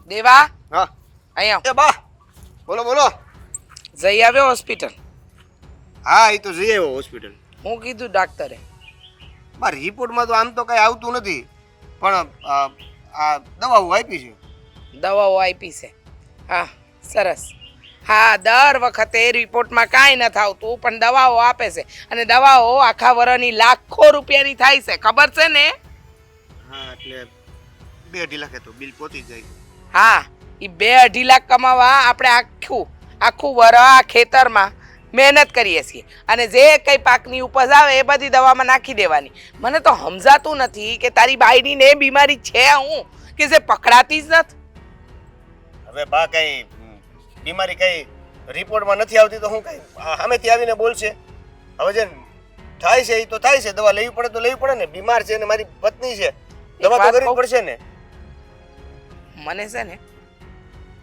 દેવા હા અહીંયા એ બા બોલો બોલો. જઈ આવ્યો હોસ્પિટલ? હા એ તો જઈ આવ્યો હોસ્પિટલ. હું કીધું ડાક્ટરે? મારા રિપોર્ટમાં તો આમ તો કઈ આવતું નથી, પણ આ દવાઓ આપી છે. દવાઓ આપી છે? હા, સરસ. હા, દર વખતે રિપોર્ટમાં કાંઈ નથી આવતું પણ દવાઓ આપે છે, અને દવાઓ આખા વરની લાખો રૂપિયાની થાય છે, ખબર છે ને? હા એટલે 2-2.5 લાખે તો બિલ પહોંચી જાય. હા, એ 2-2.5 લાખ કમાવા આપણે આખું વર આ ખેતરમાં મહેનત કરીએ છીએ, અને જે કંઈ પાકની ઉપજ આવે એ બધી દવામાં નાખી દેવાની. મને તો સમજાતું નથી કે તારી બાયડીને એ બીમારી છે હું કે જે પકડાતી જ નથી. હવે બા કઈ બીમારી કઈ રિપોર્ટમાં નથી આવતી તો હું કઈ સામેથી આવીને બોલશે? હવે જે થાય છે એ તો થાય છે, દવા લેવી પડે તો લેવી પડે ને. બીમાર છે ને મારી પત્ની છે, દવા તો કરવી પડશે ને. મને છે ને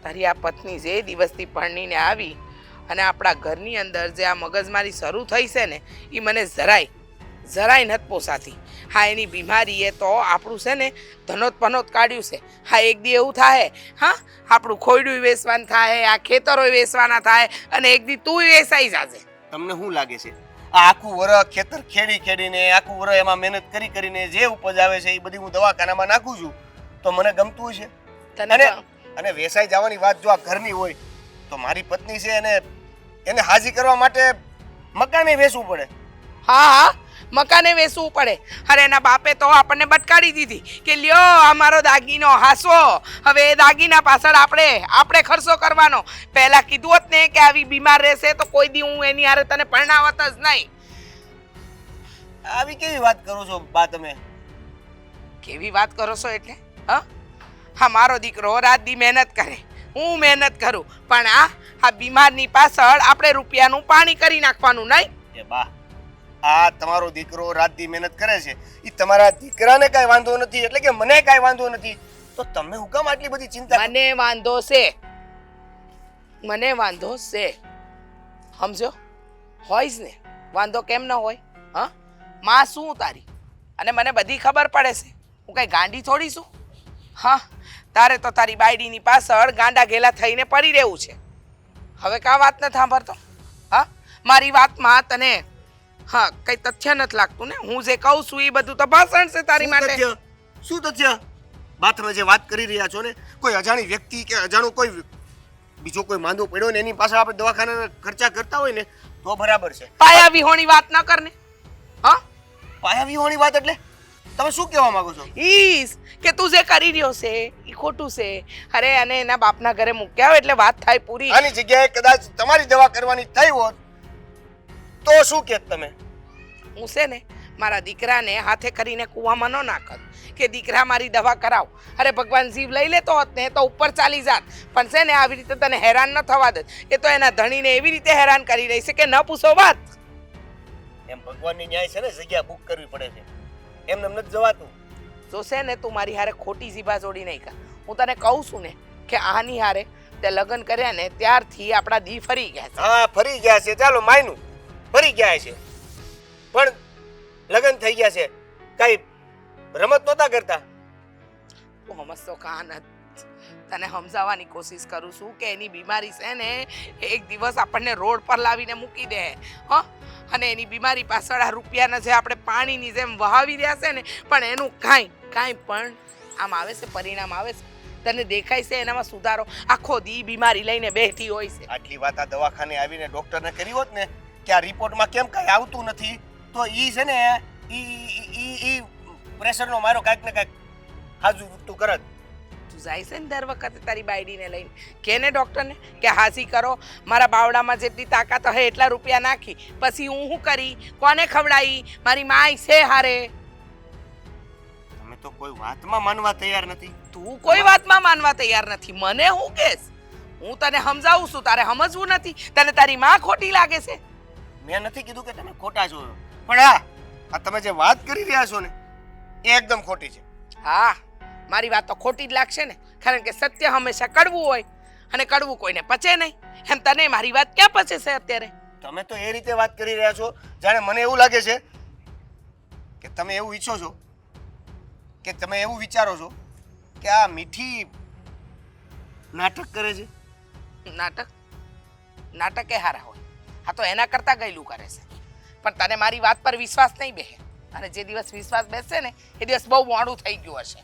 તારી આ પત્ની જે દિવસથી પરણીને આવી અને આપણા ઘરની અંદર જે આ મગજમારી શરૂ થઈ છે ને એ મને જરાય નથી પોસાતી. હા, એની બીમારીએ તો આપણું છે ને ધનોત કાઢ્યું છે. હા, એક દી એવું થાય, હા, આપણું ખોયડું વેચવાનું થાય, આ ખેતરો વેચવાના થાય, અને એક દી તું વેચાઈ જાજે. તમને શું લાગે છે આ આખું વરસ ખેતર ખેડીને આખું વરસ એમાં મહેનત કરીને જે ઉપજ આવે છે એ બધી હું દવાખાનામાં નાખું છું તો મને ગમતું છે? અને વેસાઈ જવાની વાત જો આ ઘરની હોય તો મારી પત્ની છે એને હાજી કરવા માટે મકાને વેચવું પડે. હા, મકાને વેચવું પડે. અરે એના બાપે તો આપણને બટકાડી દીધી કે લ્યો અમારો દાગીનો હાસો, હવે એ દાગીના પાછળ આપણે ખર્ચો કરવાનો. પહેલા કીધું હોત ને કે આવી બીમાર રહેશે તો કોઈ દી હું એની હારે તને પરણાવત જ નહીં. આવી કેવી વાત કરો છો બા તમે? કેવી વાત કરો છો એટલે? હા, મારો દીકરો રાત દી મહેનત કરે, હું મહેનત કરું, પણ આ બીમારની પાછળ આપણે રૂપિયાનું પાણી કરી નાખવાનું નહીં. એ બા, આ તમારો દીકરો રાત દી મહેનત કરે છે, એ તમારા દીકરાને કાંઈ વાંધો નથી એટલે કે મને કાંઈ વાંધો નથી, તો તમે હું કામ આટલી બધી ચિંતા? મને વાંધો છે, સમજો? હોય જ ને, વાંધો કેમ ન હોય? હા, માં શું તારી, અને મને બધી ખબર પડે છે, હું કઈ ગાંડી થોડી છું? હા, તારે તો તારી બાયડીની પાછળ ગાંડા ઘેલા થઈને પડી રહેવું છે. હવે કા વાત ન સાંભળતો? હા, મારી વાતમાં તને હા કઈ તથ્ય નથી લાગતું ને? હું જે કહું છું એ બધું તો ભાષણ છે તારી માટે. શું તથ્ય? બા તમે જે વાત કરી રહ્યા છો ને, કોઈ અજાણી વ્યક્તિ કે અજાણું કોઈ બીજો કોઈ માંદો પડ્યો ને એની પાસે આપણે દવાખાના ખર્ચા કરતા હોય ને તો બરાબર છે. પાયા વિહોણી વાત ન કરને. હા, પાયા વિહોણી વાત એટલે તમે શું કહેવા માંગો છો? ઈસ કે તું જે કરી રહ્યો છે એ ખોટું છે. અરે, અને એના બાપના ઘરે મૂક્યા હોય એટલે વાત થાય પૂરી. આની જગ્યાએ કદાચ તમારી દવા કરવાની થઈ હોત તો શું કહેત તમે? હું છે ને મારા દીકરાને હાથે કરીને કૂવામાં ન નાખત કે દીકરા મારી દવા કરાવ. અરે ભગવાન જીવ લઈ લેતો હોત ને તો ઉપર ચાલી જાત, પણ છે ને આવી રીતે તને હેરાન ન થવા દે. એ તો એના ધણીને એવી રીતે હેરાન કરી રહી છે કે ન પૂછો વાત. એમ ભગવાનની ન્યાય છે ને, જગ્યા બુક કરવી પડે છે, એમને નથી જવાતું. જો છે ને તું મારી હારે ખોટી જીભા જોડી નહીં કર. હું તને કહું છું ને કે આની હારે તે લગ્ન કર્યા ને ત્યારથી આપણા દી ફરી ગયા છે. હા, ફરી ગયા છે, ચાલો માયનું ફરી ગયા છે, પણ લગ્ન થઈ ગયા છે, કઈ રમત નહોતા કરતા. તું સમજતો કાં નથી? તને સમજાવવાની કોશિશ કરું છું કે એની બીમારી છે ને એક દિવસ આપણને રોડ પર લાવીને મૂકી દે. હા, અને એની બીમારી પાછળ આ રૂપિયાના જે આપણે પાણીની જેમ વહાવી રહ્યા છે ને, પણ એનું કાંઈ પણ આમ આવે છે, પરિણામ આવે છે. તને દેખાય છે એનામાં સુધારો? આખો દી બીમારી લઈને બેઠી હોય છે. આટલી વાત આ દવાખાને આવીને ડોક્ટરને કરી હોત ને કે આ રિપોર્ટમાં કેમ કાંઈ આવતું નથી, તો ઈ છે ને ઈ પ્રેશરનો મારો કાંઈક ને કાંઈક હાજુ તું કરત. તું જાય છે ને દર વખતે તારી બાયડીને લઈને કે ને ડૉક્ટરને કે હાજી કરો, મારા બાવડામાં જેટલી તાકાત હોય એટલા રૂપિયા નાખી, પછી હું શું કરી, કોને ખવડાવી, મારી માય છે હારે. તમે તો કોઈ વાતમાં માનવા તૈયાર નથી. તું કોઈ વાતમાં માનવા તૈયાર નથી. મને હું કહેશ? હું તને સમજાવું છું, તારે સમજવું નથી? તને તારી માં ખોટી લાગે છે? મેં નથી કીધું કે તમે ખોટા છો, પણ આ તમે જે વાત કરી રહ્યા છો ને એ એકદમ ખોટી છે. હા, મારી વાત તો ખોટી જ લાગશે ને, કારણ કે સત્ય હંમેશા કડવું હોય અને કડવું કોઈને પચે નહીં. એમ તને મારી વાત ક્યાં પચે છે અત્યારે? તમે તો એ રીતે વાત કરી રહ્યા છો જાણે મને એવું લાગે છે કે તમે એવું ઈચ્છો છો કે તમે એવું વિચારો છો કે આ મીઠી નાટક કરે છે. નાટક એ હારા હોય. હા તો એના કરતાં ગયેલું કરે છે. પણ તને મારી વાત પર વિશ્વાસ નહીં બેસે. અને જે દિવસ વિશ્વાસ બેસશે ને એ દિવસ બહુ મોડું થઈ ગયું હશે.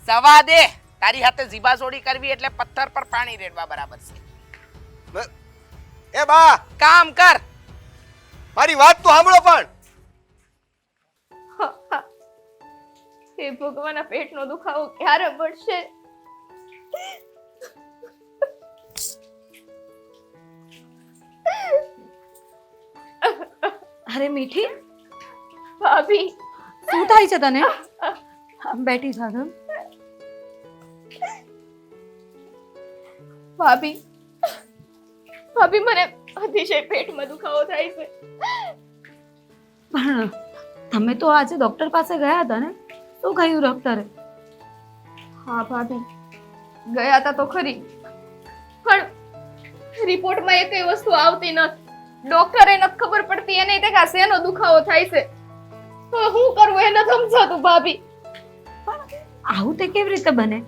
સવા દે. તારી હાથે જીભાજોડી કરવી એટલે પથ્થર પર પાણી રેડવા બરાબર છે. એ બા, કામ કર. મારી વાત તો સાંભળો પણ. હે ભગવાન, આ પેટનો દુખાવો ક્યારે મળશે? અરે મીઠી, ભાભી, શું થાય છે તને? બેઠી થા તું. ભાભી, ભાભી, મને અતિશય પેટમાં દુખાવો થાય છે. પણ તમે તો આજે ડોક્ટર પાસે ગયા હતા ને? શું કહ્યું ડોક્ટરે? હા ભાભી, ગયા હતા તો ખરી, પણ રિપોર્ટમાં એકેય વસ્તુ આવતી નથી. ડોક્ટરે નથી ખબર પડતી એને તે કે શેનો દુખાવો થાય છે. હવે હું કરવું એ નથી સમજાતું ભાભી. પણ આવું તે કેવી રીતે બને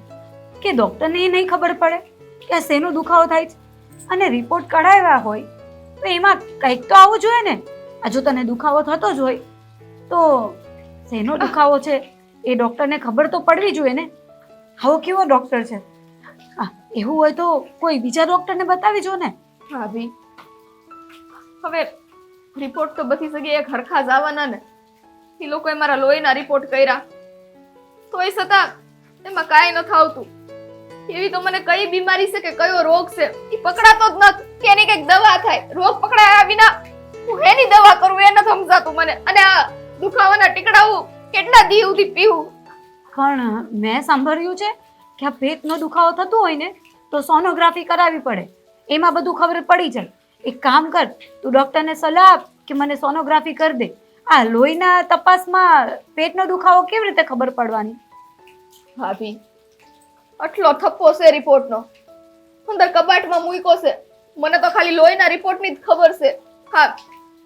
કે ડોક્ટરને એ નહીં ખબર પડે કે આ શેનો દુખાવો થાય છે? અને રિપોર્ટ કઢાવ્યા હોય તો એમાં કંઈક તો આવવું જોઈએ ને. આ જો તને દુખાવો થતો જ હોય તો શેનો દુખાવો છે એ ડોક્ટરને ખબર તો પડવી જોઈએ ને. આવો કેવો ડોક્ટર છે? એવું હોય તો કોઈ બીજા ડોક્ટરને બતાવી જો ને. ભાભી, હવે રિપોર્ટ તો બધી જગ્યાએ ખરખા જ આવવાના ને. એ લોકોએ મારા લોહીના રિપોર્ટ કર્યા તોય છતાં એમાં કાંઈ નથી આવતું. એવી તો મને કઈ બીમારી છે કે કયો રોગ છે એ પકડાતો જ નથી કે એની કઈક દવા થાય. રોગ પકડાયા વિના હું એની દવા કરું એ નથી સમજાતું મને. અને આ દુખાવાના ટીકડાઓ કેટલા દી સુધી પીવું? પણ મેં સાંભળ્યું છે કે આ પેટનો દુખાવો થતો હોય ને તો સોનોગ્રાફી કરાવવી પડે. એમાં બધું ખબર પડી જાય. એક કામ કર, તું ડોક્ટરને સલાહ આપ કે મને સોનોગ્રાફી કરી દે. આ લોહીના તપાસમાં પેટનો દુખાવો કેવી રીતે ખબર પડવાની? ભાભી, આટલો થપ્પો છે રિપોર્ટનો, અંદર કબાટમાં મૂક્યો છે. મને તો ખાલી લોહીના રિપોર્ટની જ ખબર છે. હા,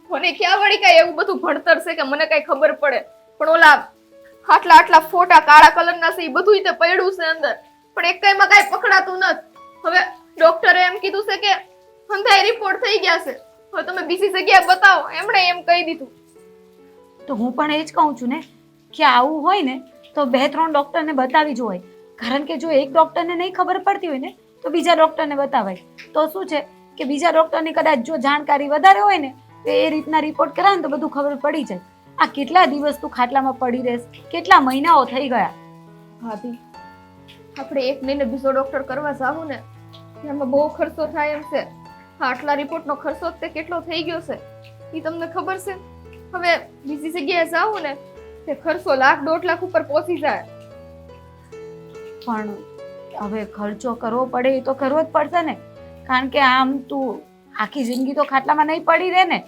મને ક્યાં વળી કઈ એવું બધું ભણતર છે કે મને કઈ ખબર પડે. પણ ઓલા આટલા આટલા ફોટા કાળા કલરના છે એ બધું તે પડ્યું છે અંદર, પણ એકમાં કઈ પકડાતું નથી. હવે ડોક્ટરે એમ કીધું છે કે અંધાઈ રિપોર્ટ થઈ ગયા છે, હવે તમે બીજી જગ્યાએ બતાવો. એમણે એમ કહી દીધું. તો હું પણ એ જ કહું છું ને કે આવું હોય ને તો 2-3 ડોક્ટરને બતાવી જ હોય. કારણ કે જો એક ડોક્ટરને નહીં ખબર પડતી હોય ને તો બીજા ડોક્ટરને બતાવાય. તો શું છે કે બીજા ડોક્ટરની કદાચ જો જાણકારી વધારે હોય ને તો એ રીતના રિપોર્ટ કરાવે ને તો બધું ખબર પડી જાય. આ કેટલા દિવસ તું ખાટલામાં પડી રહેશ? કેટલા મહિનાઓ થઈ ગયા? ભાભી, આપણે એક મહિને બીજો ડોક્ટર કરવા જાવું ને એમાં બહુ ખર્ચો થાય એમ છે. આટલા રિપોર્ટનો ખર્ચો તે કેટલો થઈ ગયો છે એ તમને ખબર છે? હવે બીજી જગ્યાએ જાવું ને તે ખર્ચો 1-1.5 લાખ ઉપર પહોંચી જાય. પણ હવે ખર્ચો કરવો પડે એ તો કરવો જ પડશે ને. કારણ કે આમ તું આખી જિંદગી તો ખાટલામાં નહીં પડી રહે ને.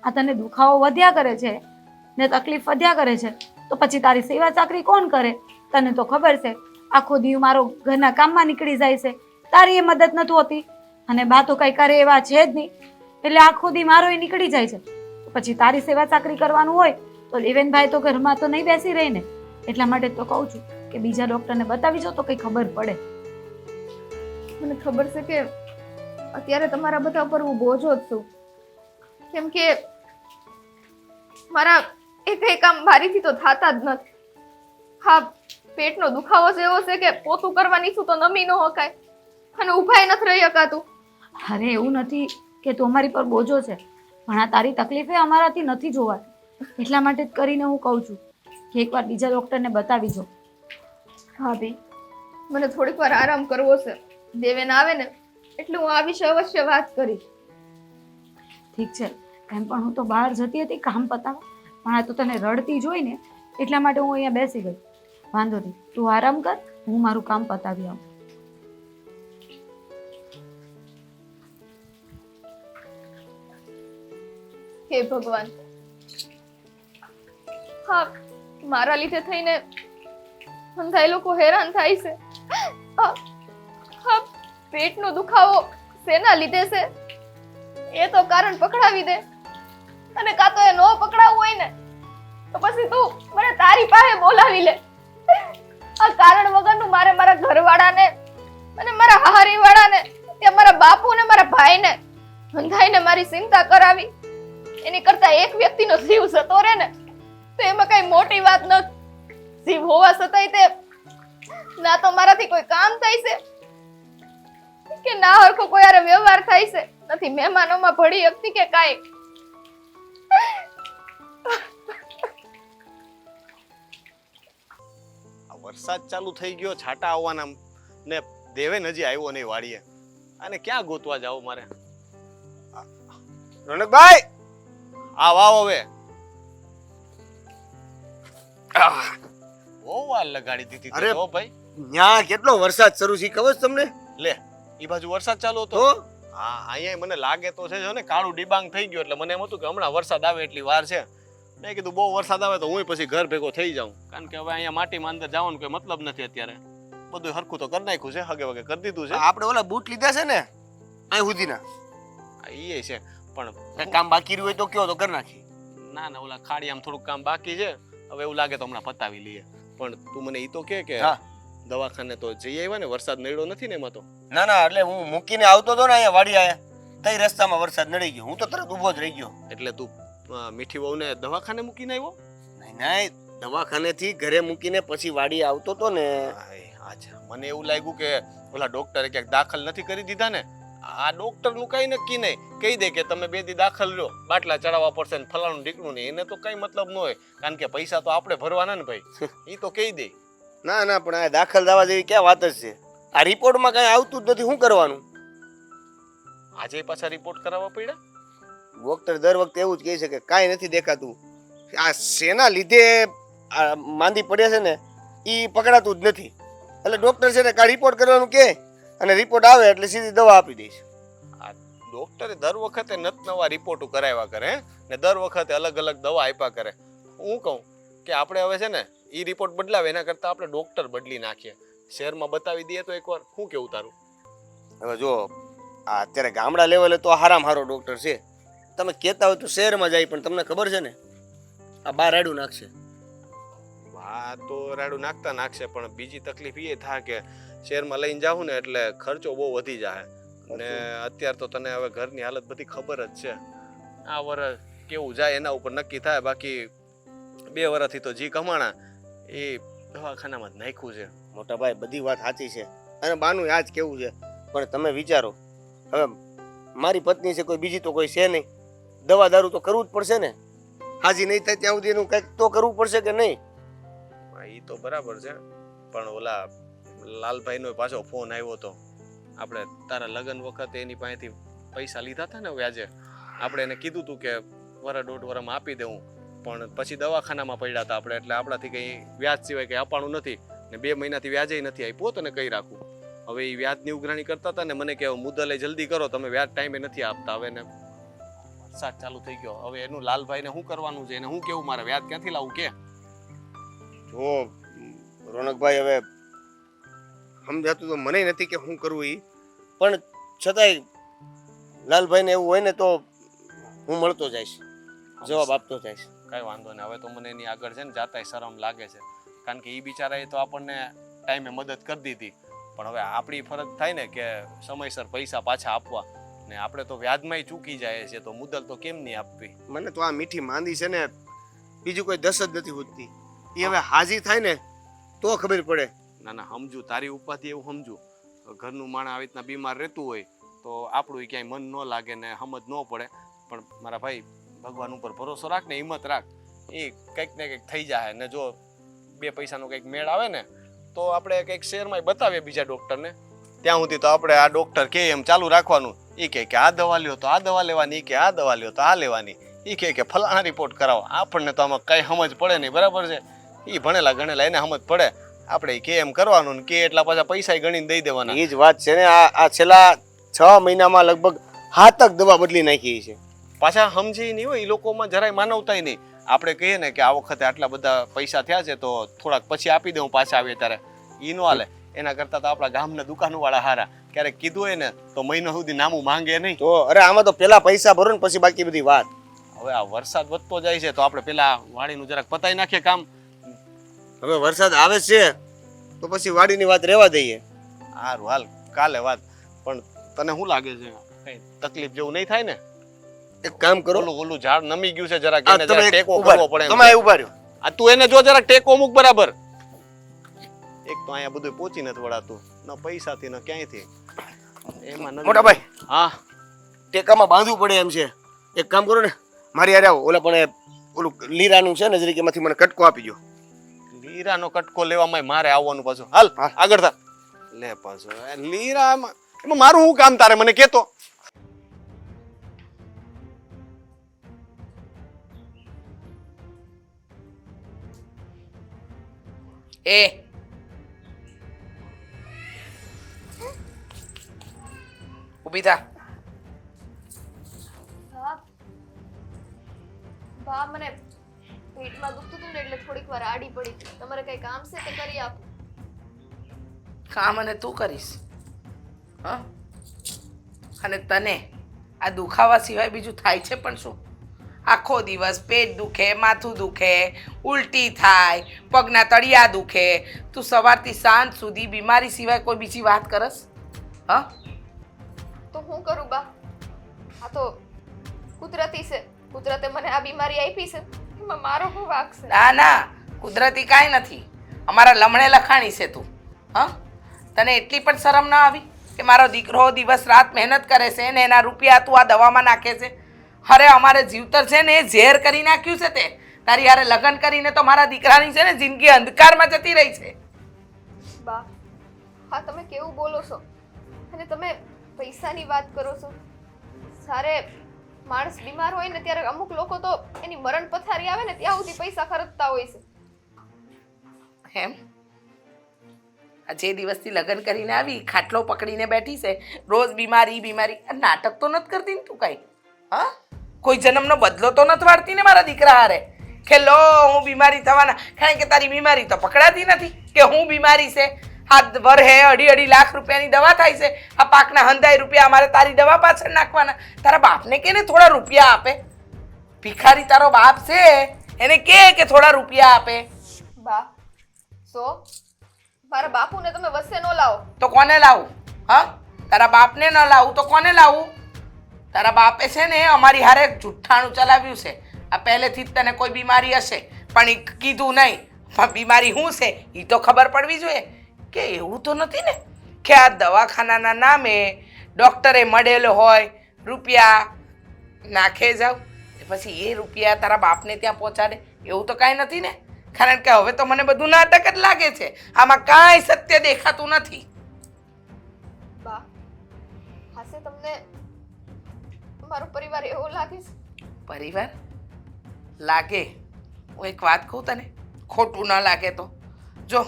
આ તને દુખાવો વધ્યા કરે છે ને તકલીફ વધ્યા કરે છે તો પછી તારી સેવા ચાકરી કોણ કરે? તને તો ખબર છે આખો દિવસ મારો ઘરના કામમાં નીકળી જાય છે, તારી એ મદદ નથી હોતી. અને બા તો કઈ કરે એવા છે જ નહીં, એટલે આખો દી મારો એ નીકળી જાય છે. પછી તારી સેવા ચાકરી કરવાનું હોય તો દેવેનભાઈ તો ઘરમાં તો નહીં બેસી રહે ને. એટલા માટે તો કહું છું કે બીજા ડોક્ટરને બતાવી જો તો કઈ ખબર પડે. મને ખબર છે કે અત્યારે તમારા બધા પર હું બોજો જ છું, કેમ કે મારા એકેય કામ મારીથી તો થતા જ નથી. હા, પેટનો દુખાવો જ એવો છે કે પોતું કરવાની છું તો નમી ન હકાય અને ઊભાય નથી રહી શકાતું. અરે એવું નથી કે તું અમારી પર બોજો છે, પણ આ તારી તકલીફે અમારાથી નથી જોવાતી. એટલા માટે જ કરીને હું કહું છું કે એકવાર બીજા ડોક્ટરને બતાવી જો. ભાભી, મને થોડીક વાર આરામ કરવો છે. દેવેન આવે ને એટલે હું આ વિશે અવશ્ય વાત કરીશ. ઠીક છે, એમ પણ હું તો બહાર જતી હતી કામ પતાવવા, પણ આ તો તને રડતી જોઈને એટલા માટે હું અહીંયા બેસી ગઈ. વાંધો નહીં, તું આરામ કર, હું મારું કામ પતાવી આવું. હે ભગવાન, હા, મારા લીધે થઈને અંધાઈ લોકો હેરાન થાય છે. હા, પેટનો દુખાવો શેના લીધે છે એ તો કારણ પકડાવી દે, અને કાં તો એ નો પકડાવવું હોય ને તો પછી તું મને તારી પાસે બોલાવી લે. આ કારણ વગરનું મારે મારા ઘરવાળાને અને મારા હારીવાળા મારી ચિંતા કરાવી એની કરતા એક વ્યક્તિનો જીવ જતો રહે ને તો એમાં કઈ મોટી વાત ન. જીવ હોવા છતાંય તે ના તો મારાથી કોઈ કામ થાય છે કે ના હરખો કોઈ હારે વ્યવહાર થાય છે, નથી મહેમાનોમાં ભળી શકતી કે કાંઈ. આ વરસાદ ચાલુ થઈ ગયો, છાંટા આવવાના ને દેવેન હજી આવ્યો નહીં વાડીએ. અને ક્યાં ગોતવા જાવ મારે? રોનકભાઈ આવ આવ હવે. બહુ વાર લગાડી દીધી તે અરે. તો ભાઈ. ન્યા કેટલો વરસાદ શરૂ છે ખબર છે તમને? લે ઈ બાજુ વરસાદ ચાલુ હતો. તો હા અહીંયા મને લાગે તો છે જો ને કાળું ડિબાંગ થઈ ગયું એટલે મને એમ હતું કે હમણાં વરસાદ આવે એટલી વાર છે. મેં કીધું બહુ વરસાદ આવે તો હું પછી ઘર ભેગો થઈ જાઉં, કારણ કે હવે અહીંયા માટીમાં અંદર જવાનું કોઈ મતલબ નથી અત્યારે. બધું હરખું તો કરી નાખ્યું છે, હગે વગે કરી દીધું છે. આપણે ઓલા બૂટ લીધા છે ને અહીં સુધીના, ઈ છે પણ કઈ કામ બાકી રહ્યું હોય તો કયો તો કરી નાખી. ના ના ઓલા ખાડી આમ થોડુંક કામ બાકી છે, હવે એવું લાગે તો હમણાં પતાવી લઈએ. પણ તું મને ઈ તો કે હા. દવાખાને તો જઈ આવ્યા ને? વરસાદ નડ્યો નથી ને એમાં તો? ના ના, એટલે હું મૂકીને આવતો હતો ને અહીંયા વાડી આયા તઈ રસ્તામાં વરસાદ નડી ગયો, હું તો તરત ઊભો જ રહી ગયો. એટલે તું મીઠી વહુને દવાખાને મૂકીને આવ્યો? નહીં નહીં, દવાખાનેથી ઘરે મૂકીને પછી વાડી આવતો તો ને. અચ્છા, મને એવું લાગ્યું કે ઓલા ડોક્ટરે ક્યાંક દાખલ નથી કરી દીધા ને. આ ડોક્ટરનું કઈ નક્કી નહીં, કહી દે કે તમે 2 દી દાખલ લ્યો, બાટલા ચડાવવા પડશે ને ફલાણું ઢીકણું નહીં, એને તો કઈ મતલબ ન હોય, કારણ કે પૈસા તો આપણે ભરવાના ને ભાઈ. ઈ તો કહી દે. ના ના, પણ આ દાખલ દવા જેવી ક્યાં વાત જ છે? આ રિપોર્ટમાં કઈ આવતું જ નથી, શું કરવાનું? આજે પાછા રિપોર્ટ કરાવવા પડ્યા? ડોક્ટર દર વખતે એવું જ કહે છે કે કાંઈ નથી દેખાતું. આ શેના લીધે આ માંદી પડે છે ને એ પકડાતું જ નથી. એટલે ડોક્ટર છે ને કાં રિપોર્ટ કરવાનું કહે અને રિપોર્ટ આવે એટલે સીધી દવા આપી દઈશ. આ ડોક્ટરે દર વખતે નવા રિપોર્ટો કરાવ્યા કરે ને દર વખતે અલગ અલગ દવા આપ્યા કરે. હું કહું કે આપણે હવે છે ને એ રિપોર્ટ બદલાવે એના કરતાં આપણે ડોક્ટર બદલી નાખીએ, શહેરમાં બતાવી દઈએ તો એકવાર. શું કેવું તારું? હવે જો આ અત્યારે ગામડા લેવલે તો હારામાં હારો ડોક્ટર છે. તમે કહેતા હોય તો શહેરમાં જાય, પણ તમને ખબર છે ને આ બાર રાડું નાખશે. આ તો રાડું નાખશે, પણ બીજી તકલીફ એ થાય કે શહેરમાં લઈને જાઉં ને એટલે ખર્ચો બહુ વધી જાય. ને અત્યારે તો તને હવે ઘરની હાલત બધી ખબર જ છે. આ વર્ષ કેવું જાય એના ઉપર નક્કી થાય. બાકી 2 વર્ષથી તો જી કમાણા એ દવાખાનામાં જ નાખ્યું છે. મોટા ભાઈ બધી વાત સાચી છે અને બાનું આ જ કેવું છે, પણ તમે વિચારો હવે મારી પત્ની છે, કોઈ બીજી તો કોઈ છે નહીં, દવા દારૂ તો કરવું જ પડશે ને. હાજી નહીં થાય ત્યાં સુધી એનું કંઈક તો કરવું પડશે કે નહીં? એ તો બરાબર છે, પણ ઓલા લાલભાઈનો પાછો ફોન આવ્યો હતો. આપણે તારા લગ્ન વખતે એની પાસેથી પૈસા લીધા હતા ને વ્યાજે. આપણે એને કીધું હતું કે 1.5 વર્ષમાં આપી દેવું, પણ પછી દવાખાનામાં પડ્યા હતા આપણે, એટલે આપણાથી કંઈ વ્યાજ સિવાય કંઈ આપવાનું નથી ને 2 મહિનાથી વ્યાજે નથી આપ્યું. તને કહી રાખું, હવે એ વ્યાજની ઉઘરાણી કરતા હતા ને મને કહે મુદ્દલે જલ્દી કરો, તમે વ્યાજ ટાઈમે નથી આપતા. હવે ને વરસાદ ચાલુ થઈ ગયો, હવે એનું લાલભાઈને શું કરવાનું છે, એને શું કેવું મારે વ્યાજ ક્યાંથી લાવવું કે? જો રોનકભાઈ હવે સમજાતું તો મને નથી કે શું કરવું એ, પણ છતાંય લાલભાઈને એવું હોય ને તો હું મળતો જઈશ, જવાબ આપતો જઈશ. કઈ વાંધો નહીં. હવે તો મને એની આગળ છે ને જાતાય શરમ લાગે છે, કારણ કે એ બિચારાએ તો આપણને ટાઈમે મદદ કરી દીધી, પણ હવે આપણી ફરજ થાય ને કે સમયસર પૈસા પાછા આપવા, ને આપણે તો વ્યાજમાંય ચૂકી જાય છે, તો મુદ્દલ તો કેમ નહીં આપવી? મને તો આ મીઠી માંદી છે ને બીજું કોઈ દસ જ નથી હોતી. એ હવે હાજી થાય ને તો ખબર પડે. ના ના સમજુ, તારી ઉપાધિ એવું સમજુ. ઘરનું માણસ આવી રીતના બીમાર રહેતું હોય તો આપણું ક્યાંય મન ન લાગે ને સમજ ન પડે, પણ મારા ભાઈ ભગવાન ઉપર ભરોસો રાખ ને હિંમત રાખ, એ કંઈક ને કંઈક થઈ જાય. ને જો 2 પૈસાનો કંઈક મેળ આવે ને તો આપણે કંઈક શહેરમાં બતાવીએ બીજા ડૉક્ટરને, ત્યાં સુધી તો આપણે આ ડૉક્ટર કહે એમ ચાલુ રાખવાનું. એ કહે કે આ દવા લ્યો તો આ દવા લેવાની, કે આ દવા લ્યો તો આ લેવાની, એ કહે કે ફલાણા રિપોર્ટ કરાવો. આપણને તો આમાં કંઈ સમજ પડે નહીં, બરાબર છે? એ ભણેલા ગણેલા એને સમજ પડે, આપણે કે એમ કરવાનું ને કે એટલા પાછા પૈસા ગણીને દઈ દેવાના. એ જ વાત છે ને. આ છેલ્લા 6 મહિનામાં લગભગ 7 દવા બદલી નાખી છે. પાછા સમજી નહીં હોય, એ લોકોમાં જરાય માનવતાય નહીં. આપણે કહીએ ને કે આ વખતે આટલા બધા પૈસા થયા છે તો થોડાક પછી આપી દઉં પાછા આવે ત્યારે, એ ન હાલે. એના કરતાં તો આપણા ગામના દુકાનવાળા હારા. ક્યારેક કીધું હોય ને તો મહિના સુધી નામું માંગે નહીં. તો અરે આમાં તો પેલા પૈસા ભરો ને પછી બાકી બધી વાત. હવે આ વરસાદ વધતો જાય છે તો આપણે પેલા વાડીનું જરાક પતાઈ નાખીએ કામ. હવે વરસાદ આવે છે તો પછી વાડીની વાત રહેવા દઈએ. સારું હાલ, કાલે વાત. પણ તને શું લાગે છે, કઈ તકલીફ જેવું નહીં થાય ને? એક કામ કરો ઓલું ઝાડ નમી ગયું છે જરાક આ એને તમે જરાક ટેકો ઊભા કરવો રહ્યો. પડે એમ તમે છે. ઊભા રહ્યો. આ તું એને જો જરાક ટેકો મૂક બરાબર. એક તો અહીંયા બધું પહોંચી નથી વળાતું ન પૈસાથી ન ક્યાંયથી એમાં નથી. મોટા ભાઈ હા ટેકામાં બાંધવું પડે એમ છે. એક કામ કરો ને, મારી હારે આવો. ઓલા પણ ઓલું લીરાનું છે ને, જરીક એમાંથી મને કટકો આપી દો. લીરાનો કટકો લેવામાં મારે આવવાનું પાછું. હાલ હા. આગળ થા. લે પાછો લીરામાં એમાં મારું શું કામ તારે મને કેતો. એ ઊભી થા. બા મને પેટમાં દુખતું હતું ને એટલે થોડીક વાર આડી પડી. તમારે કઈ કામ છે તે કરી આપો. કામ અને તું કરીશ હા? અને તને આ દુખાવા સિવાય બીજું થાય છે પણ શું? આખો દિવસ પેટ દુખે, માથું દુખે, ઉલટી થાય, પગના તળિયા દુખે. તું સવારથી સાંજ સુધી બીમારી સિવાય કોઈ બીજી વાત કરસ? હા? તો હું કરું બા? આ તો કુદરતી છે. કુદરતે મને આ બીમારી આપી છે, એમાં મારો શું વાંક છે? ના ના, કુદરતી કાંઈ નથી. અમારા લમણે લખાણી છે તું. હા? તને એટલી પણ શરમ ના આવી કે મારો દીકરો દિવસ રાત મહેનત કરે છે ને એના રૂપિયા તું આ દવામાં નાખે છે? અરે અમારે જીવતર છે ને એ ઝેર કરી નાખ્યું છે તે. તારી હારે લગ્ન કરીને તો મારા દીકરાની છે ને જિંદગી અંધકારમાં જતી રહી છે. બા, હા તમે કેવું બોલો છો? અને તમે પૈસાની વાત કરો છો. સારે માણસ બીમાર હોય ને ત્યારે અમુક લોકો તો એની મરણ પથારી આવે ને ત્યાં સુધી પૈસા ખર્ચતા હોય છે. એમ? આ જે દિવસથી લગ્ન કરીને આવી ખાટલો પકડીને બેઠી છે, રોજ બીમારી બીમારી. આ નાટક તો નથી કરતી ને તું કાંઈ? હા? કોઈ જન્મનો બદલો તો નથી વાળતી ને મારા દીકરા હારે કે લો હું બીમારી થવાના? કારણ કે તારી બીમારી તો પકડાતી નથી કે હું બીમારી છે. હાથ વરહે 2.5 લાખ રૂપિયાની દવા થાય છે. આ પાકના હંધાઈ રૂપિયા અમારે તારી દવા પાછળ નાખવાના. તારા બાપને કે ને થોડા રૂપિયા આપે. ભિખારી તારો બાપ છે, એને કે થોડા રૂપિયા આપે. બા, મારા બાપુને તમે વચ્ચે ન લાવો. તો કોને લાવું? હા? તારા બાપને ન લાવું તો કોને લાવું? તારા બાપે છે ને અમારી હારે જુઠ્ઠાણું ચલાવ્યું છે. આ પહેલેથી જ તને કોઈ બીમારી હશે પણ એ કીધું નહીં. પણ બીમારી શું છે એ તો ખબર પડવી જોઈએ. કે એવું તો નથી ને કે આ દવાખાનાના નામે ડૉક્ટરે મળેલો હોય, રૂપિયા નાખે જાવ પછી એ રૂપિયા તારા બાપને ત્યાં પહોંચાડે? એવું તો કાંઈ નથી ને? કારણ કે હવે તો મને બધું નાટક જ લાગે છે. આમાં કાંઈ સત્ય દેખાતું નથી. બા, હાસે તમને મારો પરિવાર એવો લાગે છે? પરિવાર લાગે? હું એક વાત કહું તને, ખોટું ન લાગે તો જો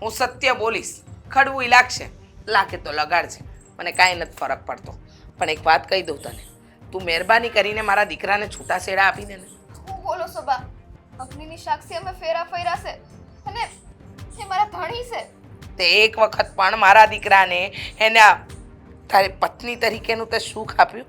હું સત્ય બોલીશ. ખડવું લાગશે, લાગે તો લગાડશે, મને કાંઈ નથી ફરક પડતો. પણ એક વાત કહી દઉં તને, તું મહેરબાની કરીને મારા દીકરાને છૂટા છેડા આપી દે ને. હું બોલો છો બા? અગ્નિની સાક્ષી અમે ફેરા ફર્યા છે અને એ મારા ધણી છે. તે એક વખત પણ મારા દીકરાને એના તારી પત્ની તરીકેનું તે સુખ આપ્યું?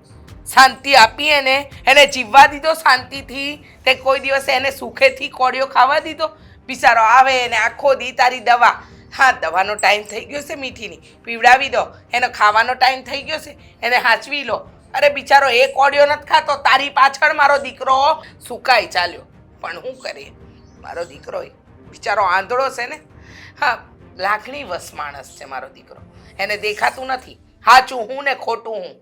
શાંતિ આપી એને જીવવા દીધો શાંતિથી? તે કોઈ દિવસે એને સુખેથી કોળિયો ખાવા દીધો? બિચારો આવે ને આખો દી તારી દવા. હા, દવાનો ટાઈમ થઈ ગયો છે મીઠીની, પીવડાવી દો. એનો ખાવાનો ટાઈમ થઈ ગયો છે, એને હાંચવી લો. અરે બિચારો એ કોળિયો નથી ખાતો. તારી પાછળ મારો દીકરો સુકાઈ ચાલ્યો. પણ શું કરીએ, મારો દીકરો એ બિચારો આંધળો છે ને. હા, લાગણી વસ માણસ છે મારો દીકરો. એને દેખાતું નથી સાચું હું ને ખોટું હું.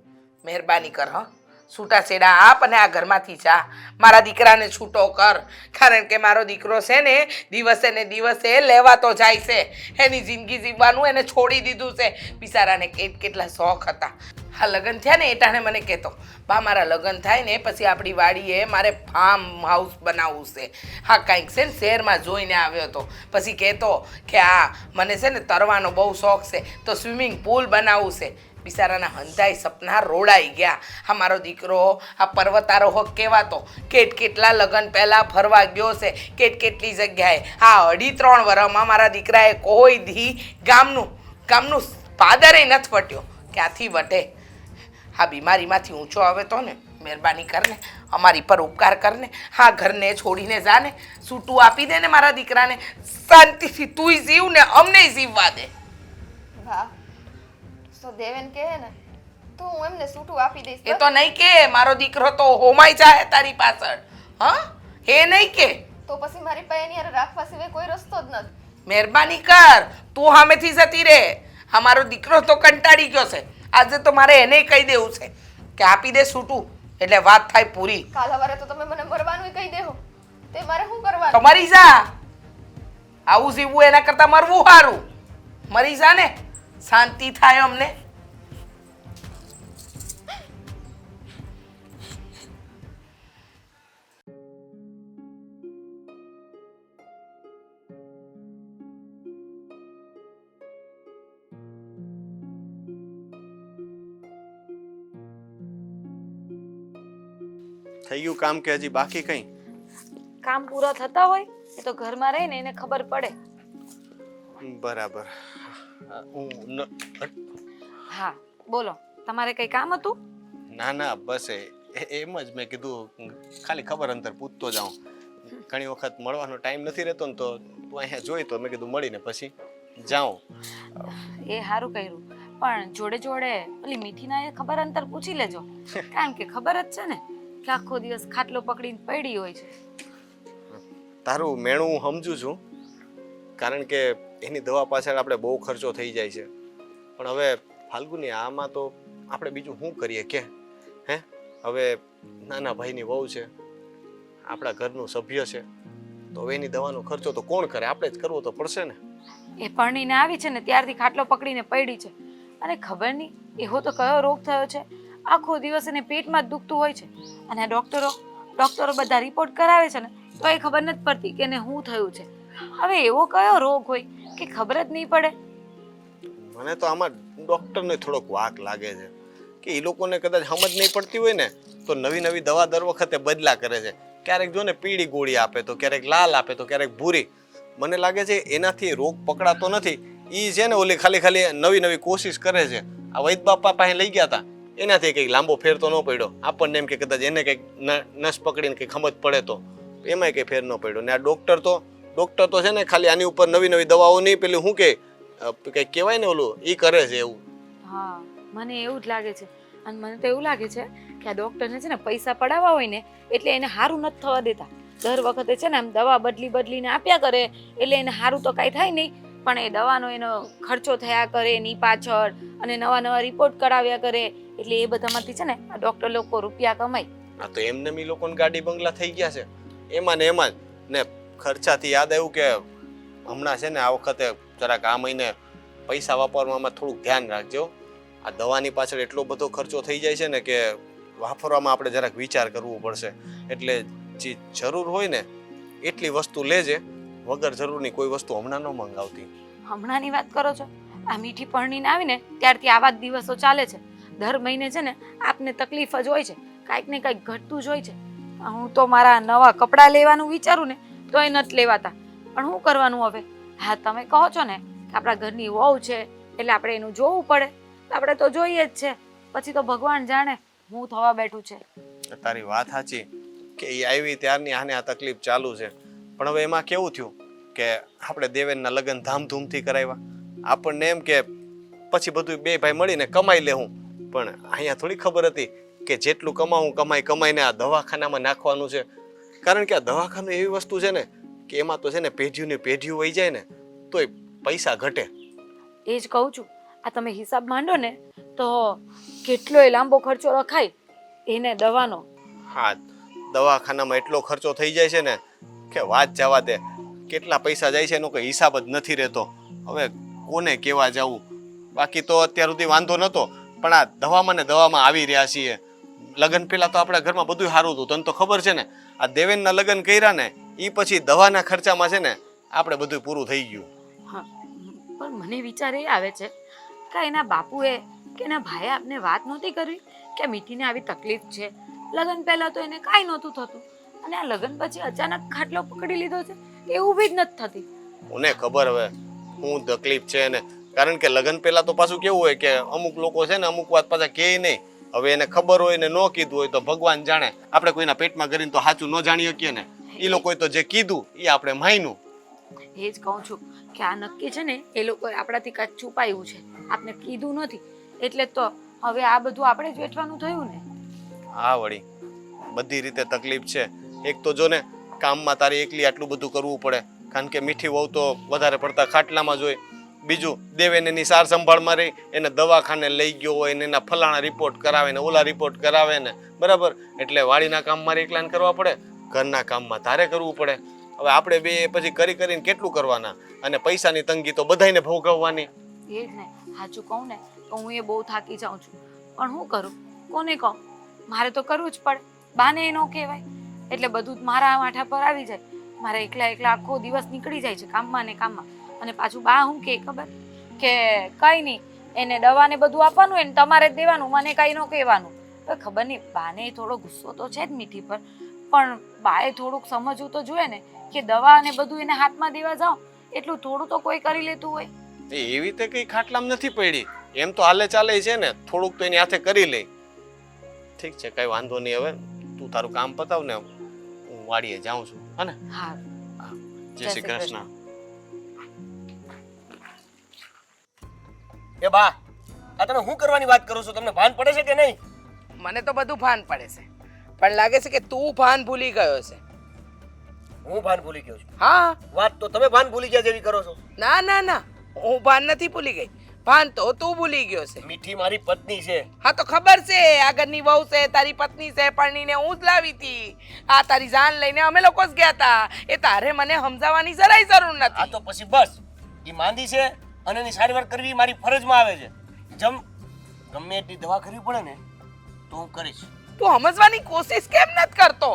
મહેરબાની કર હા, છૂટાછેડા આપ અને આ ઘરમાંથી જા. મારા દીકરાને છૂટો કર. કારણ કે મારો દીકરો છે ને દિવસે ને દિવસે લેવાતો જાય છે. એની જિંદગી જીવવાનું એને છોડી દીધું છે. બિચારાને કેટલા શોખ હતા. હા, લગ્ન થયા ને એ ટાણે મને કહેતો, બા મારા લગ્ન થાય ને પછી આપણી વાડીએ મારે ફાર્મ હાઉસ બનાવવું છે. હા, કાંઈક છે ને શહેરમાં જોઈને આવ્યો હતો. પછી કહેતો કે આ મને છે ને તરવાનો બહુ શોખ છે તો સ્વિમિંગ પુલ બનાવવું છે. બિચારાના હંધાઈ સપના રોડાઈ ગયા. હા, મારો દીકરો આ પર્વતારોહક કહેવાતો. કેટલા લગ્ન પહેલાં ફરવા ગયો છે, કેટલી જગ્યાએ. આ 2.5-3 વર્ષમાં મારા દીકરાએ કોઈ દી ગામનું પાદરે નથી વટ્યો. ક્યાંથી વટે? હા, બીમારીમાંથી ઊંચો આવે તો ને મહેરબાની કરને અમારી પર ઉપકાર કરને. હા, ઘરને છોડીને જા ને, છૂટું આપી દે ને મારા દીકરાને. શાંતિથી તુંય જીવ ને અમને જીવવા દે. હા, તો દેવેન કહે ને તો હું એમને સૂટું આપી દઈશ એ તો નહીં કે મારો દીકરો તો હોમાઈ જાય તારી પાછળ. હા, એ નહીં કે. તો પછી મારી પાસે એની હારે રાખવા સિવાય કોઈ રસ્તો જ નથી. મહેરબાની કર, તું સામેથી જતી રહે. આ મારો દીકરો તો કંટાળી ગયો છે. આજે તો મારે એને કહી દેવું છે કે આપી દે છૂટું, એટલે વાત થાય પૂરી. કાલ સવારે તો તમે મને મરવાનું કહી દેહો. તે મારે શું કરવાનું? તો મરી જા. આવું જીવવું એના કરતાં મરવું સારું. મરી જા ને, શાંતિ થાય અમને. થઈ ગયું કામ કે હજી બાકી કંઈ? કામ પૂરા થતા હોય એ તો ઘરમાં રહે ને એને ખબર પડે. બરાબર. હા બોલો, તમારે કઈ કામ હતું? ના ના, બસ એમ જ મેં કીધું ખાલી ખબર અંતર પૂછતો જાઉં. ઘણી વખત મળવાનો ટાઈમ નથી રહેતો ને તો તું અહીંયા જોઈ તો મેં કીધું મળીને પછી જાઉં. એ સારું કર્યું, પણ જોડે જોડે ઓલી મીઠીના એ ખબર અંતર પૂછી લેજો. કારણ કે ખબર જ છે ને કે આખો દિવસ ખાટલો પકડીને પડી હોય છે. તારું મેણું હું સમજુ છું, કારણ કે એની દવા પાછળ આપણે બહુ ખર્ચો થઈ જાય છે. પણ હવે ફાલ્ગુની આમાં તો આપણે બીજું શું કરીએ કે? હે, હવે નાના ભાઈની વહુ છે, આપણા ઘરનું સભ્ય છે, તો હવે એની દવાનો ખર્ચો તો કોણ કરે? આપણે જ કરવો તો પડશે ને. એ પરણીને આવી છે ને ત્યારથી ખાટલો પકડીને પડી છે, અને ખબર નહીં એવો તો કયો રોગ થયો છે. આખો દિવસ એને પેટમાં જ દુખતું હોય છે, અને આ ડોક્ટરો બધા રિપોર્ટ કરાવે છે ને તો એ ખબર નથી પડતી કે એને શું થયું છે. હવે એવો કયો રોગ હોય કે ખબર જ નહીં પડે. મને તો આમાં ડોક્ટરને થોડોક વાક લાગે છે કે એ લોકોને કદાચ સમજ નહીં પડતી હોય ને તો નવી નવી દવા દર વખતે બદલા કરે છે. ક્યારેક જો ને પીળી ગોળી આપે તો ક્યારેક લાલ આપે તો ક્યારેક ભૂરી. મને લાગે છે એનાથી રોગ પકડાતો નથી. એ છે ને ઓલી ખાલી નવી નવી કોશિશ કરે છે. આ વૈદ બાપા પાસે લઈ ગયા હતા, એનાથી કંઈક લાંબો ફેર તો ન પડ્યો. આપણને એમ કે કદાચ એને કંઈક નસ પકડીને કંઈક સમજ પડે તો એમાંય કંઈ ફેર ન પડ્યો. ને આ ડોક્ટર તો છે ને ખાલી આની ઉપર નવી નવી દવાઓ નહીં, પેલી શું કે કંઈક કહેવાય ને ઓલું એ કરે છે એવું. હા, મને એવું જ લાગે છે. અને મને તો એવું લાગે છે કે આ ડોક્ટરને છે ને પૈસા પડાવવા હોય ને એટલે એને સારું નથી થવા દેતા. દર વખતે છે ને આમ દવા બદલીને આપ્યા કરે એટલે એને સારું તો કાંઈ થાય નહીં, પણ એ દવાનો એનો ખર્ચો થયા કરે એની પાછળ, અને નવા રિપોર્ટ કરાવ્યા કરે, એટલે એ બધામાંથી છે ને આ ડોક્ટર લોકો રૂપિયા કમાય. આ તો એમને મી લોકોને ગાડી બંગલા થઈ ગયા છે એમાં જ ને. ખર્ચાથી યાદ આવ્યું કે હમણાં છે ને આ વખતે જરાક આ મહિને પૈસા વાપરવામાં થોડુંક ધ્યાન રાખજો. આ દવાની પાછળ એટલો બધો ખર્ચો થઈ જાય છે ને કે વાપરવામાં આપણે જરાક વિચાર કરવો પડશે. એટલે જે જરૂર હોય ને એટલી વસ્તુ લેજે, વગર જરૂરની કોઈ વસ્તુ હમણાં ન મંગાવતી. હમણાંની વાત કરો છો? આ મીઠી પરણીને આવીને ત્યારથી આવા જ દિવસો ચાલે છે. દર મહિને છે ને આપને તકલીફ જ હોય છે, કાંઈક ને કાંઈક ઘટતું જ હોય છે. હું તો મારા નવા કપડાં લેવાનું વિચારું ને તો એ નથી લેવાતા, પણ શું કરવાનું હવે? હા, તમે કહો છો ને કે આપણા ઘરની વહુ છે એટલે આપણે એનું જોવું પડે, આપણે તો જોઈએ જ છે. પછી તો ભગવાન જાણે હું થવા બેઠું છે. તારી વાત સાચી કે એ આવી ત્યારની આને આ તકલીફ ચાલુ છે. પણ હવે એમાં કેવું થયું કે આપણે દેવેનના લગ્ન ધામધૂમથી કરાવ્યા. આપણને એમ કે પછી બધું બે ભાઈ મળીને કમાઈ લેવું, પણ અહીંયા થોડી ખબર હતી કે જેટલું કમાવું કમાઈને આ દવાખાનામાં નાખવાનું છે. કારણ કે આ દવાખાનું એવી વસ્તુ છે ને કે એમાં તો છે ને પેઢીઓની પેઢીઓ વહી જાય ને તોય પૈસા ઘટે. એ જ કહું છું, આ તમે હિસાબ માંડો ને તો કેટલોય લાંબો ખર્ચો રખાય એને દવાનો. હા, દવાખાનામાં એટલો ખર્ચો થઈ જાય છે ને કે વાત જવા દે. કેટલા પૈસા જાય છે એનો કોઈ હિસાબ જ નથી રહેતો. હવે કોને કેવા જવું? બાકી તો અત્યાર સુધી વાંધો નહોતો, પણ આ દવામાં આવી રહ્યા છીએ. લગ્ન પહેલા તો આપણા ઘરમાં બધું સારું હતું. તને તો ખબર છે ને, આ દેવેનના લગ્ન કર્યા ને એ પછી દવાના ખર્ચામાં છે ને આપણે બધું પૂરું થઈ ગયું. હા, પણ મને વિચાર એ આવે છે કે એના બાપુએ કે એના ભાઈએ આપને વાત નહોતી કરવી કે મીઠીને આવી તકલીફ છે. લગ્ન પહેલા તો એને કાંઈ નહોતું થતું, અને આ લગ્ન પછી અચાનક ખાટલો પકડી લીધો છે એવું બી જ નથી થતી. મને ખબર હવે શું તકલીફ છે એને, કારણ કે લગ્ન પહેલા તો પાછું કેવું હોય કે અમુક લોકો છે ને અમુક વાત પાછા કહે નહીં. હવે એને ખબર હોય ને ન કીધું હોય તો ભગવાન જાણે. આપણે કોઈના પેટમાં કરીને તો સાચું ન જાણી શકીએ ને. એ લોકોએ તો જે કીધું એ આપણે માન્યું. એ જ કહું છું કે આ નક્કી છે ને એ લોકોએ આપણાથી કાંઈક છુપાયું છે, આપને કીધું નથી. એટલે તો હવે આ બધું આપણે જ વેઠવાનું થયું ને. હા વળી બધી રીતે તકલીફ છે. એક તો જો ને કામમાં તારી એકલી આટલું બધું કરવું પડે, કારણ કે મીઠી વહુ તો વધારે પડતા ખાટલામાં જ હોય. બીજું દેવેન એની સાર સંભાળમાં રહી, એને દવાખાને લઈ ગયો હોય ને એના ફલાણા રિપોર્ટ કરાવે ને ઓલા રિપોર્ટ કરાવે ને, બરાબર? એટલે વાડીના કામ મારે એકલાને કરવા પડે, ઘરના કામમાં તારે કરવું પડે. હવે આપણે બે પછી કરીને કેટલું કરવાના? અને પૈસાની તંગી તો બધાયને ભોગવવાની. એ જ ને, સાચું કહું ને તો હું એ બહુ થાકી જાઉં છું, પણ હું કરું? કોને કહું? મારે તો કરવું જ પડે, બાને એ ન કહેવાય. એટલે બધું જ મારા માથા પર આવી જાય. મારે એકલા આખો દિવસ નીકળી જાય છે કામમાં ને કામમાં. અને પાછું બા હું કે ખબર કે કઈ નહીં, એને દવા ને બધું આપવાનું એને તમારે જ દેવાનું, મને કઈ ન કહેવાનું. હવે ખબર નહીં, બાને થોડો ગુસ્સો તો છે જ મીઠી પર, પણ બાએ થોડુંક સમજવું તો જોઈએ ને કે દવા ને બધું એને હાથમાં દેવા જાઓ એટલું થોડું તો કોઈ કરી લેતું હોય. એવી રીતે કઈ ખાટલામાં નથી પડી, એમ તો હાલે ચાલે છે ને, થોડુંક તો એની હાથે કરી લે. ઠીક છે, કઈ વાંધો નહીં. હવે તું તારું કામ પતાવ ને, હું વાડીએ જાઉં છું. હા ને? હા, જય શ્રી કૃષ્ણ. એ બા, આ તમે શું કરવાની વાત કરો છો? તમને ભાન પડે છે કે નહીં? મને તો બધું ભાન પડે છે, પણ લાગે છે કે તું ભાન ભૂલી ગયો છે. હું ભાન ભૂલી ગયો છું? હા. વાત તો તમે ભાન ભૂલી ગયા જેવી કરો છો. ના ના ના, હું ભાન નથી ભૂલી ગઈ, ભાન તો તું ભૂલી ગયો છે. મીઠી મારી પત્ની છે. હા તો ખબર છે, આગળની વહુ છે, તારી પત્ની છે, પરણીને હું જ લાવી હતી. આ તારી જાન લઈને અમે લોકો જ ગયા હતા. એ તારે મને સમજાવવાની જરાય જરૂર આ નથી. તો પછી બસ, એ માંદી છે અને એની સારવાર કરવી મારી ફરજમાં આવે છે. ગમે એટલી દવા કરવી પડે ને તો હું કરીશ. તું સમજવાની કોશિશ કેમ નથી કરતો?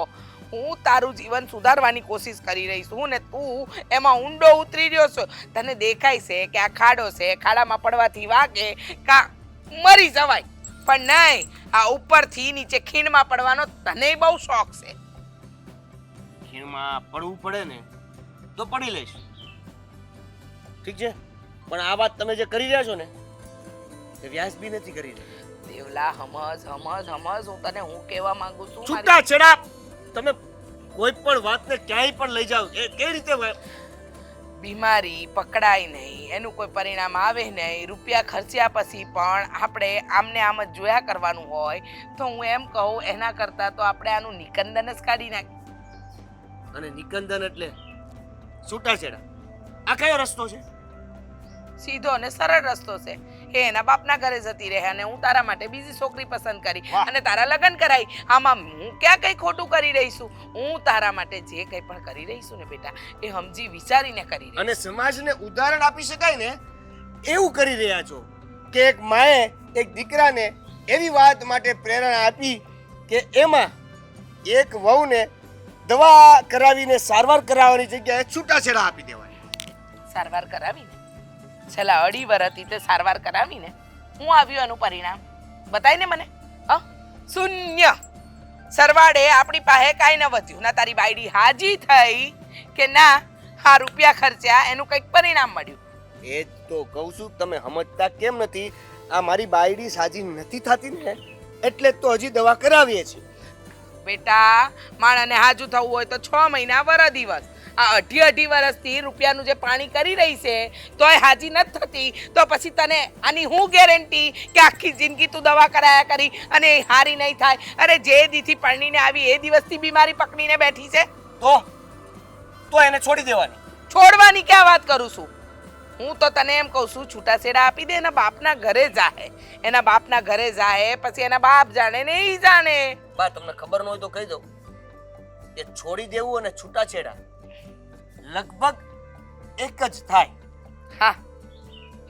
હું તારું જીવન સુધારવાની કોશિશ કરી રહી છું ને તું એમાં ઊંડો ઉતરી રહ્યો છો. તને દેખાય છે કે આ ખાડો છે, ખાડામાં પડવાથી વાગે કા મરી જવાય, પણ નહીં, આ ઉપરથી નીચે ખીણમાં પડવાનો તને બહુ શોખ છે. ખીણમાં પડવું પડે ને તો પડી લઈશ, ઠીક છે? પણ આ વાત તમે જે કરી રહ્યા છો ને એ વ્યાજબી નથી કરી રહ્યા. દેવલા સમજ, હું તને હું કહેવા માંગુ છું. છૂટા છેડા તમે કોઈ પણ વાતને ક્યાંય પણ લઈ જાઓ, એ કઈ રીતે? બીમારી પકડાય નહીં, એનું કોઈ પરિણામ આવે નહીં, રૂપિયા ખર્ચ્યા પછી પણ આપણે આમને આમ જ જોયા કરવાનું હોય તો હું એમ કહું એના કરતાં તો આપણે આનું નિકંદન જ કાઢી નાખીએ. અને નિકંદન એટલે છૂટાછેડા. આ કયો રસ્તો છે? સીધો અને સરળ રસ્તો છે. એ એના બાપના ઘરે જતી રહે અને હું તારા માટે બીજી છોકરી પસંદ કરી અને તારા લગ્ન કરાઈ. આમાં હું ક્યાં કઈ ખોટું કરી રહી છું? હું તારા માટે જે કંઈ પણ કરી રહી છું ને બેટા, એ સમજી વિચારીને કરી રહી છું. અને સમાજને ઉદાહરણ આપી શકાય ને એવું કરી રહ્યા છો કે એક માએ એક દીકરાને એવી વાત માટે પ્રેરણા આપી કે એમાં એક વહુને દવા કરાવીને સારવાર કરાવવાની જગ્યાએ છૂટાછેડા આપી દેવાય. સારવાર કરાવીને છેલ્લા 2.5 વર્ષથી તે સારવાર કરાવીને હું આવ્યું એનું પરિણામ બતાય ને મને. શૂન્ય. સરવાળે આપણી પાસે કાંઈ ન વધ્યું. ના તારી બાયડી હાજી થઈ કે ના આ રૂપિયા ખર્ચ્યા એનું કંઈક પરિણામ મળ્યું. એ જ તો કહું છું, તમે સમજતા કેમ નથી? આ મારી બાયડી સાજી નથી થતી ને એટલે તો હજી દવા કરાવીએ છીએ. બેટા, માણસને હાજુ થવું હોય તો 6 મહિના વર દિવસ. આ 2.5 વર્ષથી રૂપિયાનું જે પાણી કરી રહી છે તોય હાજી નથી થતી, તો પછી તને આની હું ગેરંટી કે આખી જિંદગી તું દવા કરાયા કરી અને હારી નહીં થાય? અરે જે દીથી પરણીને આવી એ દિવસથી બીમારી પકડીને બેઠી છે. તો એને છોડી દેવાની. છોડવાની ક્યાં વાત કરું છું? હું તો તને એમ કહું છું, છૂટાછેડા આપી દે, એના બાપના ઘરે જાહે. એના બાપના ઘરે જાહે, પછી એના બાપ જાણે ને એ જાણે. બા, તમને ખબર ન હોય તો કહી દઉં કે છોડી દેવું અને છૂટાછેડા લગભગ એક જ થાય. હા,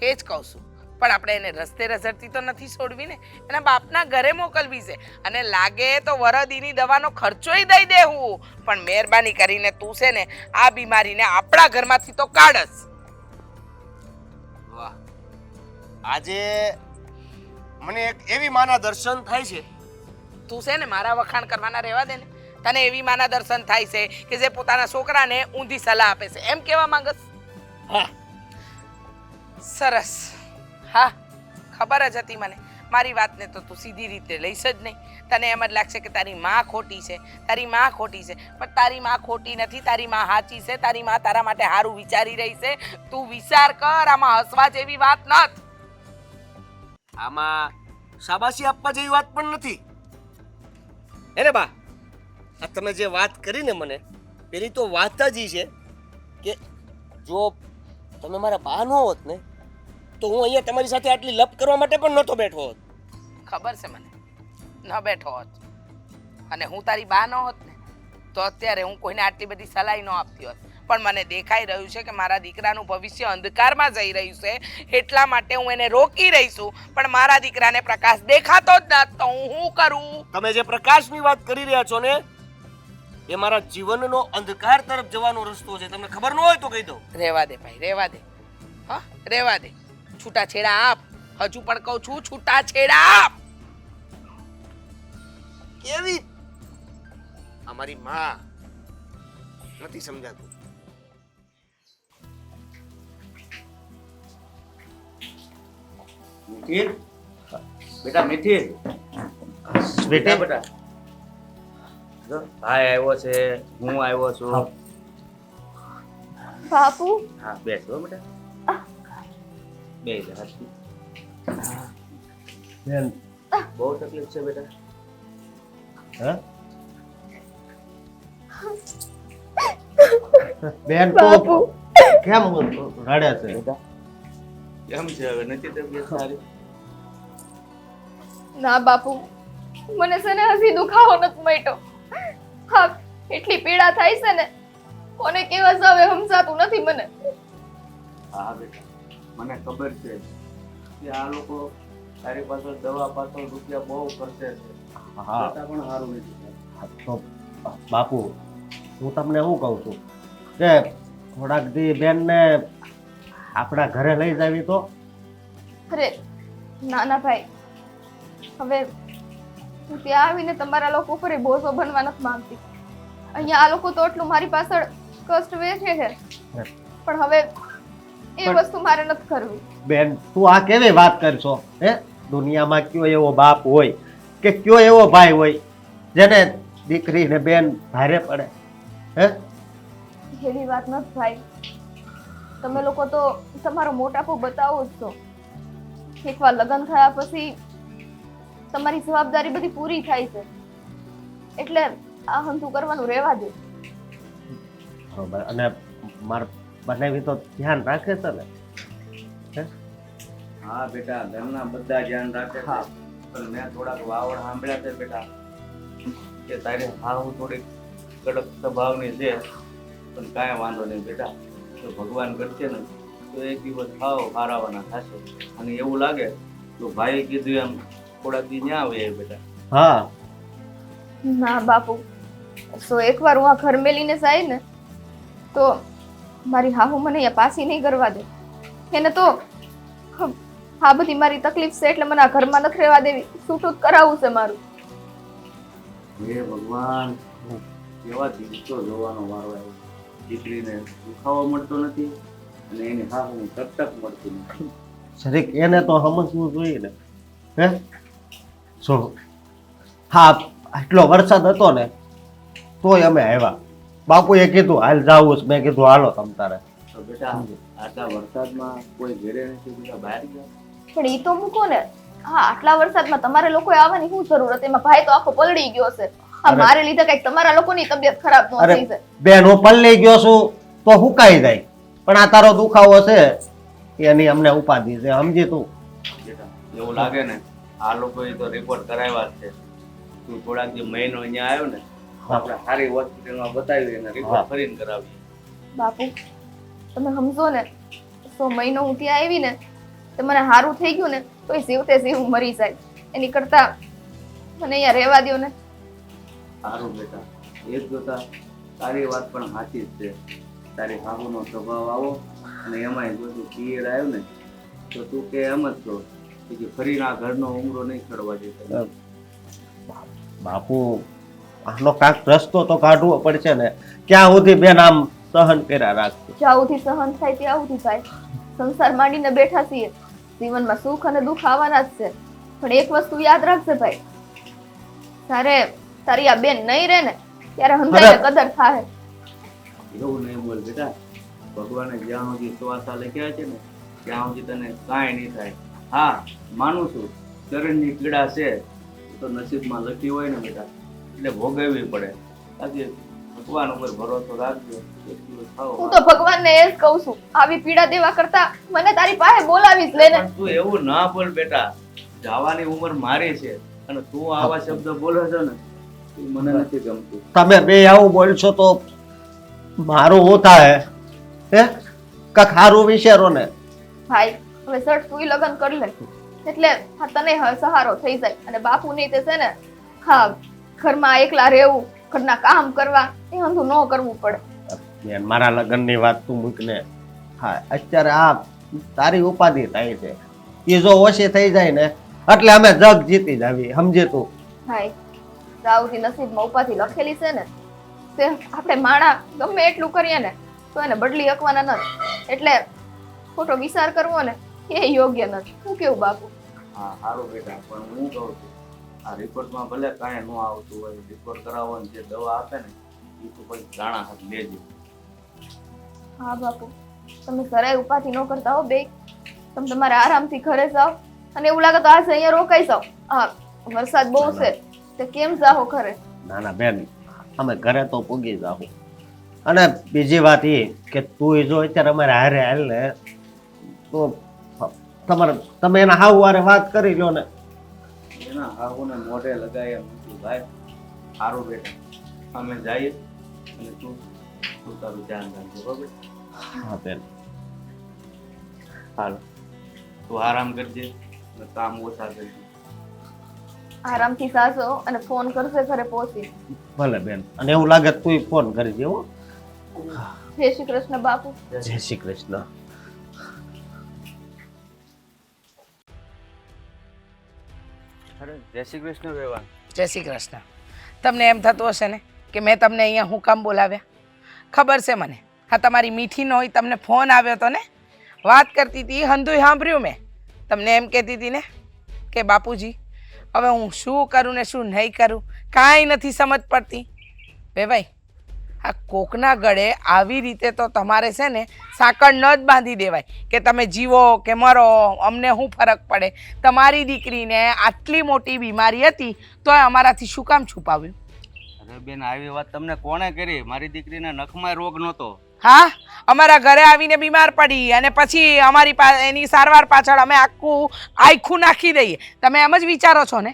એ જ કહું છું. પણ આપણે એને રસ્તે રઝળતી તો નથી છોડવી ને, એના બાપના ઘરે મોકલવી છે. અને લાગે તો વરદીની દવાનો ખર્ચોય દઈ દેવું, પણ મહેરબાની કરીને તું છે ને આ બીમારીને આપણા ઘરમાંથી તો કાઢસ. વાહ, આજે મને એક એવી માના દર્શન થાય છે. તું છે ને મારા વખાણ કરવાના રહેવા દે ને. તને એવી માના દર્શન થાય છે કે જે પોતાના છોકરાને ઊંધી સલાહ આપે છે, એમ કહેવા માંગસ? હા, સરસ. હા, ખબર જ હતી મને. મારી વાતને તો તું સીધી રીતે લઈશ જ નહીં. તને એમ જ લાગશે કે તારી માં ખોટી છે, તારી માં ખોટી છે. પણ તારી માં ખોટી નથી, તારી માં સાચી છે. તારી માં તારા માટે સારું વિચારી રહી છે. તું વિચાર કર, આમાં હસવા જેવી વાત નથી. આમાં શાબાશી આપવા જેવી વાત પણ નથી. એને બા, આ તમે જે વાત કરી ને મને, પેલી તો વાત જ ઈ છે કે જો તમે મારા બા ન હોત ને તો હું અહીંયા તમારી સાથે આટલી લપ કરવા માટે પણ નહોતો બેઠો હોત. ખબર છે મને ન બેઠો હોત અને હું તારી બા ન હોત ને તો અત્યારે હું કોઈને આટલી બધી સલાહ ન આપતી હોત. પણ મને દેખાઈ રહ્યું છે કે મારા દીકરાનું ભવિષ્ય અંધકારમાં જઈ રહ્યું છે, એટલા માટે હું એને રોકી રહી છું. પણ મારા દીકરાને પ્રકાશ દેખાતો જ નથી તો હું શું કરું? તમે જે પ્રકાશની વાત કરી રહ્યા છો ને એ મારા જીવનનો અંધકાર તરફ જવાનો રસ્તો છે. તમને ખબર ન હોય તો કહી દઉં. રહેવા દે ભાઈ, રહેવા દે. હા, રહેવા દે. છૂટાછેડા આપ. હજુ પણ કહું છું, છૂટાછેડા આપ. કેવી અમારી માં નથી સમજાતું. મીઠી બેટા, મીઠી બેટા બેટા, જો ભાઈ આવ્યો છે, હું આવ્યો છું. બાપુ હા બેસ હો બેટા, બે હાથી. બેન, બહુ તકલીફ છે બેટા. હે બેન બાપુ કેમ રડે છે? બેટા કેમ છે હવે? નથી તબિયત સારી? ના બાપુ, મને છે ને હજી દુખાવો નથી મટ્યો. હા, એટલી પીડા થાય છે ને કોને કેવા જાવે સમજાતું નથી મને. હા બેટા, મને ખબર છે કે આ લોકો તારી પાછળ દવા પાછળ રૂપિયા બહુ ખર્ચે છે. હા છતાં પણ સારું નથી થતું. તો બાપુ, હું તમને શું કહું છું કે થોડાક દી બેનને આપણા ઘરે લઈ જાવી તો? અરે ના ના ભાઈ, હવે હું ત્યાં આવીને તમારા લોકો ઉપર બોજો બનવા નથી માંગતી. અહીંયા આ લોકો તો એટલું મારી પાછળ કષ્ટ વેઠે છે, પણ હવે એ વસ્તુ મારે નથી કરવી. બેન, તું આ કેવી વાત કરશો? હે, દુનિયામાં કયો એવો બાપ હોય કે કયો એવો ભાઈ હોય જેને દીકરીને બેન ભારે પડે? હે, એવી વાત નથી ભાઈ. તમે લોકો તો તમારો મોટાપો બતાવો જ છો. એકવાર લગ્ન થયા પછી તમારી જવાબદારી બધી પૂરી થાય છે, એટલે આ હંતું કરવાનું રહેવા દે. બરોબર. અને માર બનાવી તો ધ્યાન રાખે છે ને? હે, હા બેટા, ઘરના બધા ધ્યાન રાખે છે, પણ મેં થોડાક વાવડ સાંભળ્યા છે બેટા કે તારી હાવ થોડીક કડક સ્વભાવની છે, પણ કાંઈ વાંધો નહીં બેટા. જો ભગવાન કરશે ને તો એક દિવસ હાવ હારાવાના થશે. અને એવું લાગે તો ભાઈ કીધું એમ થોડાક દી ન્યા આવે બેટા. હા, ના બાપુ, સો એકવાર હું આ ઘર મેલીને જાય ને તો મારી હાહુ મને અહીંયા પાછી નહીં કરવા દે. એને તો આ બધી મારી તકલીફ છે એટલે મને આ ઘરમાં નથી રહેવા દેવી. છૂટું જ કરાવવું છે મારું. હે ભગવાન, કેવા દિવસો જોવાનો વારો આવ્યો. દીકરીને દુખાવો મળતો નથી અને એની હાહુ ટકટક મળતી નથી. જરીક એને તો સમજવું જોઈએ ને. હે, જો હા, આટલો વરસાદ હતો ને તોય અમે આવ્યા. બાપુએ કીધું હાલ જાવું છે, મેં કીધું હાલો તમ તારે. તો બેટા આટલા વરસાદમાં કોઈ ઘરે નથી બેટા, બહાર ગયા? પણ એ તો મૂકો ને. હા, આટલા વરસાદમાં તમારે લોકોએ આવવાની શું જરૂર હતી? એમાં ભાઈ તો આખો પલળી ગયો છે. હા, મારે લીધે કઈક તમારા લોકોની તબિયત ખરાબ ન થઈ છે. બેન, હું પલ્લી ગયો છું તો હુકાઈ જાય, પણ આ તારો દુખાવો છે એની અમને ઉપાધિ છે, સમજી તું? બેટા એવું લાગે ને આ લોકોએ તો રિપોર્ટ કરાવ્યા જ છે. તું થોડાક જે મહિનો અહીંયા આવ્યો ને આપણે સારી હોસ્પિટલમાં બતાવી અને રિપોર્ટ ફરીને કરાવીએ. બાપુ, તમે સમજો ને, 100 મહિનો હું ત્યાં આવી ને તો મને સારું થઈ ગયું ને તો જીવતે જીવ હું મરી જાય. એની કરતા મને અહીંયા રહેવા દો ને. સારું બેટા, એક જોતા તારી વાત પણ સાચી જ છે. તારી હાહુનો સ્વભાવ આવો અને એમાંય જો તું પિયર આવ્યો ને તો તું કે એમ જ છો કે ફરીને આ ઘરનો ઉમરો નહીં ચડવા દેતો. બાપુ, આનો કાંક રસ્તો તો કાઢવો પડશે ને. ક્યાં સુધી બેન આમ સહન કર્યા રાખશે? જ્યાં સુધી સહન થાય ત્યાં સુધી ભાઈ. સંસાર માંડીને બેઠા છીએ, જીવનમાં સુખ અને દુઃખ આવવાના જ છે. પણ એક વસ્તુ યાદ રાખજે ભાઈ, તારે તારી આ બેન નહીં રહે ને ત્યારે હંધાઈને કદર થાય. એવું નહીં બોલ બેટા. ભગવાને જ્યાં સુધી શ્વાસા લખ્યા છે ને ત્યાં સુધી તને કાંઈ નહીં થાય. હા, માનું છું શરીરની પીડા છે એ તો નસીબમાં લખી હોય ને બેટા, એટલે ભોગવવી પડે. બાકી ભગવાન ઉપર ભરોસો રાખજો, એક દિવસ થાવ. હું તો ભગવાનને એ જ કહું છું, આવી પીડા દેવા કરતા મને તારી પાસે બોલાવીશ લેને. પણ તું એવું ના બોલ બેટા, જવાની ઉંમર મારી છે અને તું આવા શબ્દ બોલે છે ને એ મને નથી ગમતું. તમે બે આવું બોલશો તો મારું શું થાય? હે કાંઈક સારું વિચારો ને. ભાઈ હવે સટ તું લગ્ન કરી લે એટલે હા તને સહારો થઈ જાય. અને બાપુ નહીં તે છે ને, હા ઘરમાં એકલા રહેવું, ઘરના કામ કરવા એ હંધું ન કરવું પડે. બેન, મારા લગ્નની વાત તું મૂકને. હા, અત્યારે આ તારી ઉપાધિ થાય છે, એ જો ઓછી થઈ જાય ને એટલે અમે જગ જીતી જાવી, સમજે તું? ભાઈ રાવથી નસીબમાં ઉપાધિ લખેલી છે ને, તે આપણે માણા ગમે એટલું કરીએ ને તો એને બદલી શકવાના નથી. એટલે ખોટો વિચાર કરવો ને એ યોગ્ય નથી. શું કેવું બાપુ? હા સારું બેટા, પણ હું કહું છું આ રિપોર્ટમાં ભલે કાંઈ ન આવતું હોય, રિપોર્ટ કરાવો ને જે દવા આપે ને એ તો પછી દાણા હાથ લેજો. હા બાપુ, તમે જરાય ઉપાધિ ન કરતા હો બે. તમે તમારે આરામથી ઘરે જાઓ અને એવું લાગે તો આજે અહીંયા રોકાઈ જાઓ. હા વરસાદ બહુ છે તે કેમ જાઓ ઘરે? ના ના બેન, અમે ઘરે તો પૂગી જાઉં. અને બીજી વાત એ કે તું જો અત્યારે અમારે હારે હાલ ને તો તમે એના હાવ વારે વાત કરી લો ને. એના હાહુને મોઢે લગાવ્યા મૂકી ભાઈ. સારું બેટા, અમે જઈએ અને તું તારું ધ્યાન રાખજો, બરાબર? હા બેન. હાલો, તું આરામ કરજે અને કામ ઓછા કરજે. આરામથી સાચો અને ફોન કરશે ઘરે પહોંચી. ભલે બેન, અને એવું લાગે તું ફોન કરી દે. હો, જય શ્રી કૃષ્ણ બાપુ. જય શ્રી કૃષ્ણ. અરે જય શ્રી કૃષ્ણ વેવાણ. જય શ્રી કૃષ્ણ. તમને એમ થતું હશે ને કે મેં તમને અહીંયા હું કામ બોલાવ્યા? ખબર છે મને. હા, તમારી મીઠીનો હોય તમને ફોન આવ્યો હતો ને, વાત કરતી હતી, હંધુય સાંભળ્યું મેં. તમને એમ કહેતી હતી ને કે બાપુજી હવે હું શું કરું ને શું નહીં કરું, કાંઈ નથી સમજ પડતી. ભાઈ આ કોકના ગળે આવી રીતે તો તમારે છે ને સાંકળ ન જ બાંધી દેવાય કે તમે જીવો કે મરો, અમને શું ફરક પડે. તમારી દીકરીને આટલી મોટી બીમારી હતી તોય અમારાથી શું કામ છુપાવ્યું? અરે બેન, આવી વાત તમને કોણે કરી? મારી દીકરીને નખમાં રોગ નહોતો. હા, અમારા ઘરે આવીને બીમાર પડી અને પછી અમારી એની સારવાર પાછળ અમે આખું નાખી દઈએ. તમે એમ જ વિચારો છો ને?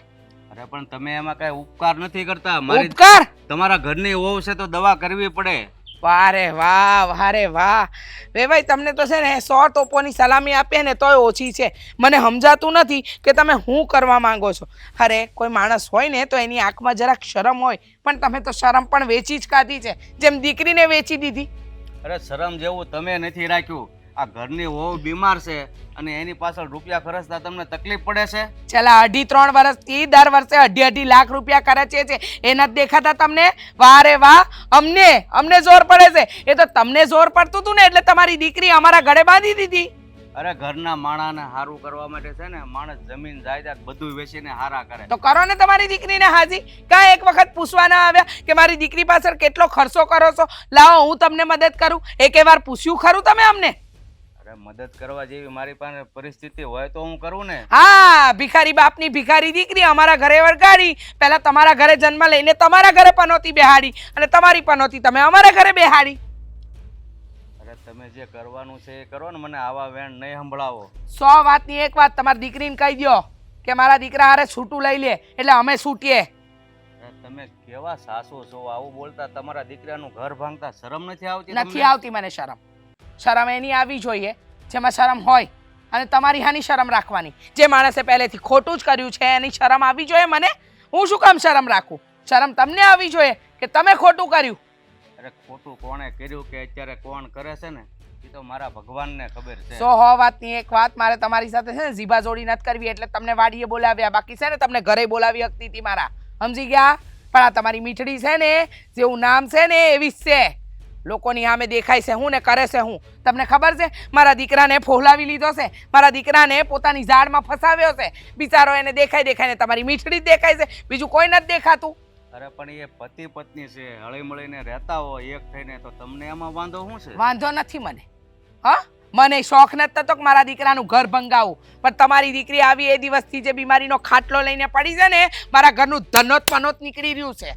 અરે પણ તમે એમાં કઈ ઉપકાર નથી કરતા. મારી ઉપકાર? તમારા ઘરની વહુ છે તો દવા કરવી પડે. વારે વાહ, વારે વાહ. ભાઈ તમને તો છે ને 100 તોપોની સલામી આપીએ ને તોય ઓછી છે. મને સમજાતું નથી કે તમે શું કરવા માંગો છો. અરે કોઈ માણસ હોય ને તો એની આંખમાં જરાક શરમ હોય, પણ તમે તો શરમ પણ વેચી જ કાઢી છે, જેમ દીકરીને વેચી દીધી. અરે શરમ જેવું તમે નથી રાખ્યું. આ ઘરની વહુ બીમાર છે અને એની પાછળ રૂપિયા ખર્ચતા તમને તકલીફ પડે છે. છેલ્લા 2.5-3 વર્ષથી દર વર્ષે 2.5 લાખ રૂપિયા ખર્ચે છે, એ નથી દેખાતા તમને? વારે વાહ, અમને જોર પડે છે. એ તો તમને જોર પડતું હતું ને એટલે તમારી દીકરી અમારા ઘરે બાંધી દીધી. અરે ઘરના માણાને હારું કરવા માટે છે ને માણસ જમીન જાયદાદ બધું વેચીને હારા કરે. તો કરો ને તમારી દીકરીને હાજી. કાં એક વખત પૂછવા ના આવ્યા કે મારી દીકરી પાછળ કેટલો ખર્ચો કરો છો, લાવો હું તમને મદદ કરું? એક વાર પૂછ્યું ખરું તમે અમને? અરે મદદ કરવા જેવી મારી પાસે પરિસ્થિતિ હોય તો હું કરું ને. હા, ભિખારી બાપની ભિખારી દીકરી અમારા ઘરે વળગાડી, પહેલા તમારા ઘરે જન્મ લઈને તમારા ઘરે પનોતી બેહાડી અને તમારી પનોતી તમે અમારા ઘરે બેહાડી. અરે તમે જે કરવાનું છે એ કરો ને, મને આવા વેણ નહીં સંભળાવો. 100 વાતની એક વાત તમારી દીકરીને કહી દો કે મારા દીકરા હારે છૂટું લઈ લે એટલે અમે છૂટીએ. તમે કેવા સાસુ છો? આવું બોલતા તમારા દીકરાનું ઘર ભાંગતા શરમ નથી આવતી? નથી આવતી મને શરમ. શરમ એની આવી જોઈએ જેમાં શરમ હોય, અને તમારી હાની શરમ રાખવાની. જે માણસે પહેલેથી ખોટું જ કર્યું છે એની શરમ આવી જોઈએ મને. હું શું કામ શરમ રાખું? શરમ તમને આવી જોઈએ કે તમે ખોટું કર્યું. અરે ખોટું કોણે કર્યું કે અત્યારે કોણ કરે છે ને એ તો મારા ભગવાનને ખબર છે. 100 વાતની એક વાત મારે તમારી સાથે છે ને જીભા જોડી નથી કરવી એટલે તમને વાડીએ બોલાવ્યા, બાકી છે ને તમને ઘરે બોલાવી શકતી હતી મારા, સમજી ગયા? પણ આ તમારી મીઠડી છે ને, જેવું નામ છે ને એવી જ છે. લોકોની સામે દેખાય છે હું ને કરે છે હું. તમને ખબર છે મારા દીકરાને ફોહલાવી લીધો છે, મારા દીકરાને પોતાની ઝાડમાં ફસાવ્યો છે. બિચારો એને દેખાય ને તમારી મીઠડી જ દેખાય છે, બીજું કોઈ નથી દેખાતું. અરે પણ એ પતિ પત્ની છે, હળી મળીને રહેતા હોય એક થઈને, તો તમને એમાં વાંધો શું છે? વાંધો નથી મને. હા, મને શોખ નથી થતો કે મારા દીકરાનું ઘર ભંગાવું, પણ તમારી દીકરી આવી એ દિવસથી જે બીમારીનો ખાટલો લઈને પડી છે ને, મારા ઘરનું ધનોત પનોત નીકળી રહ્યું છે.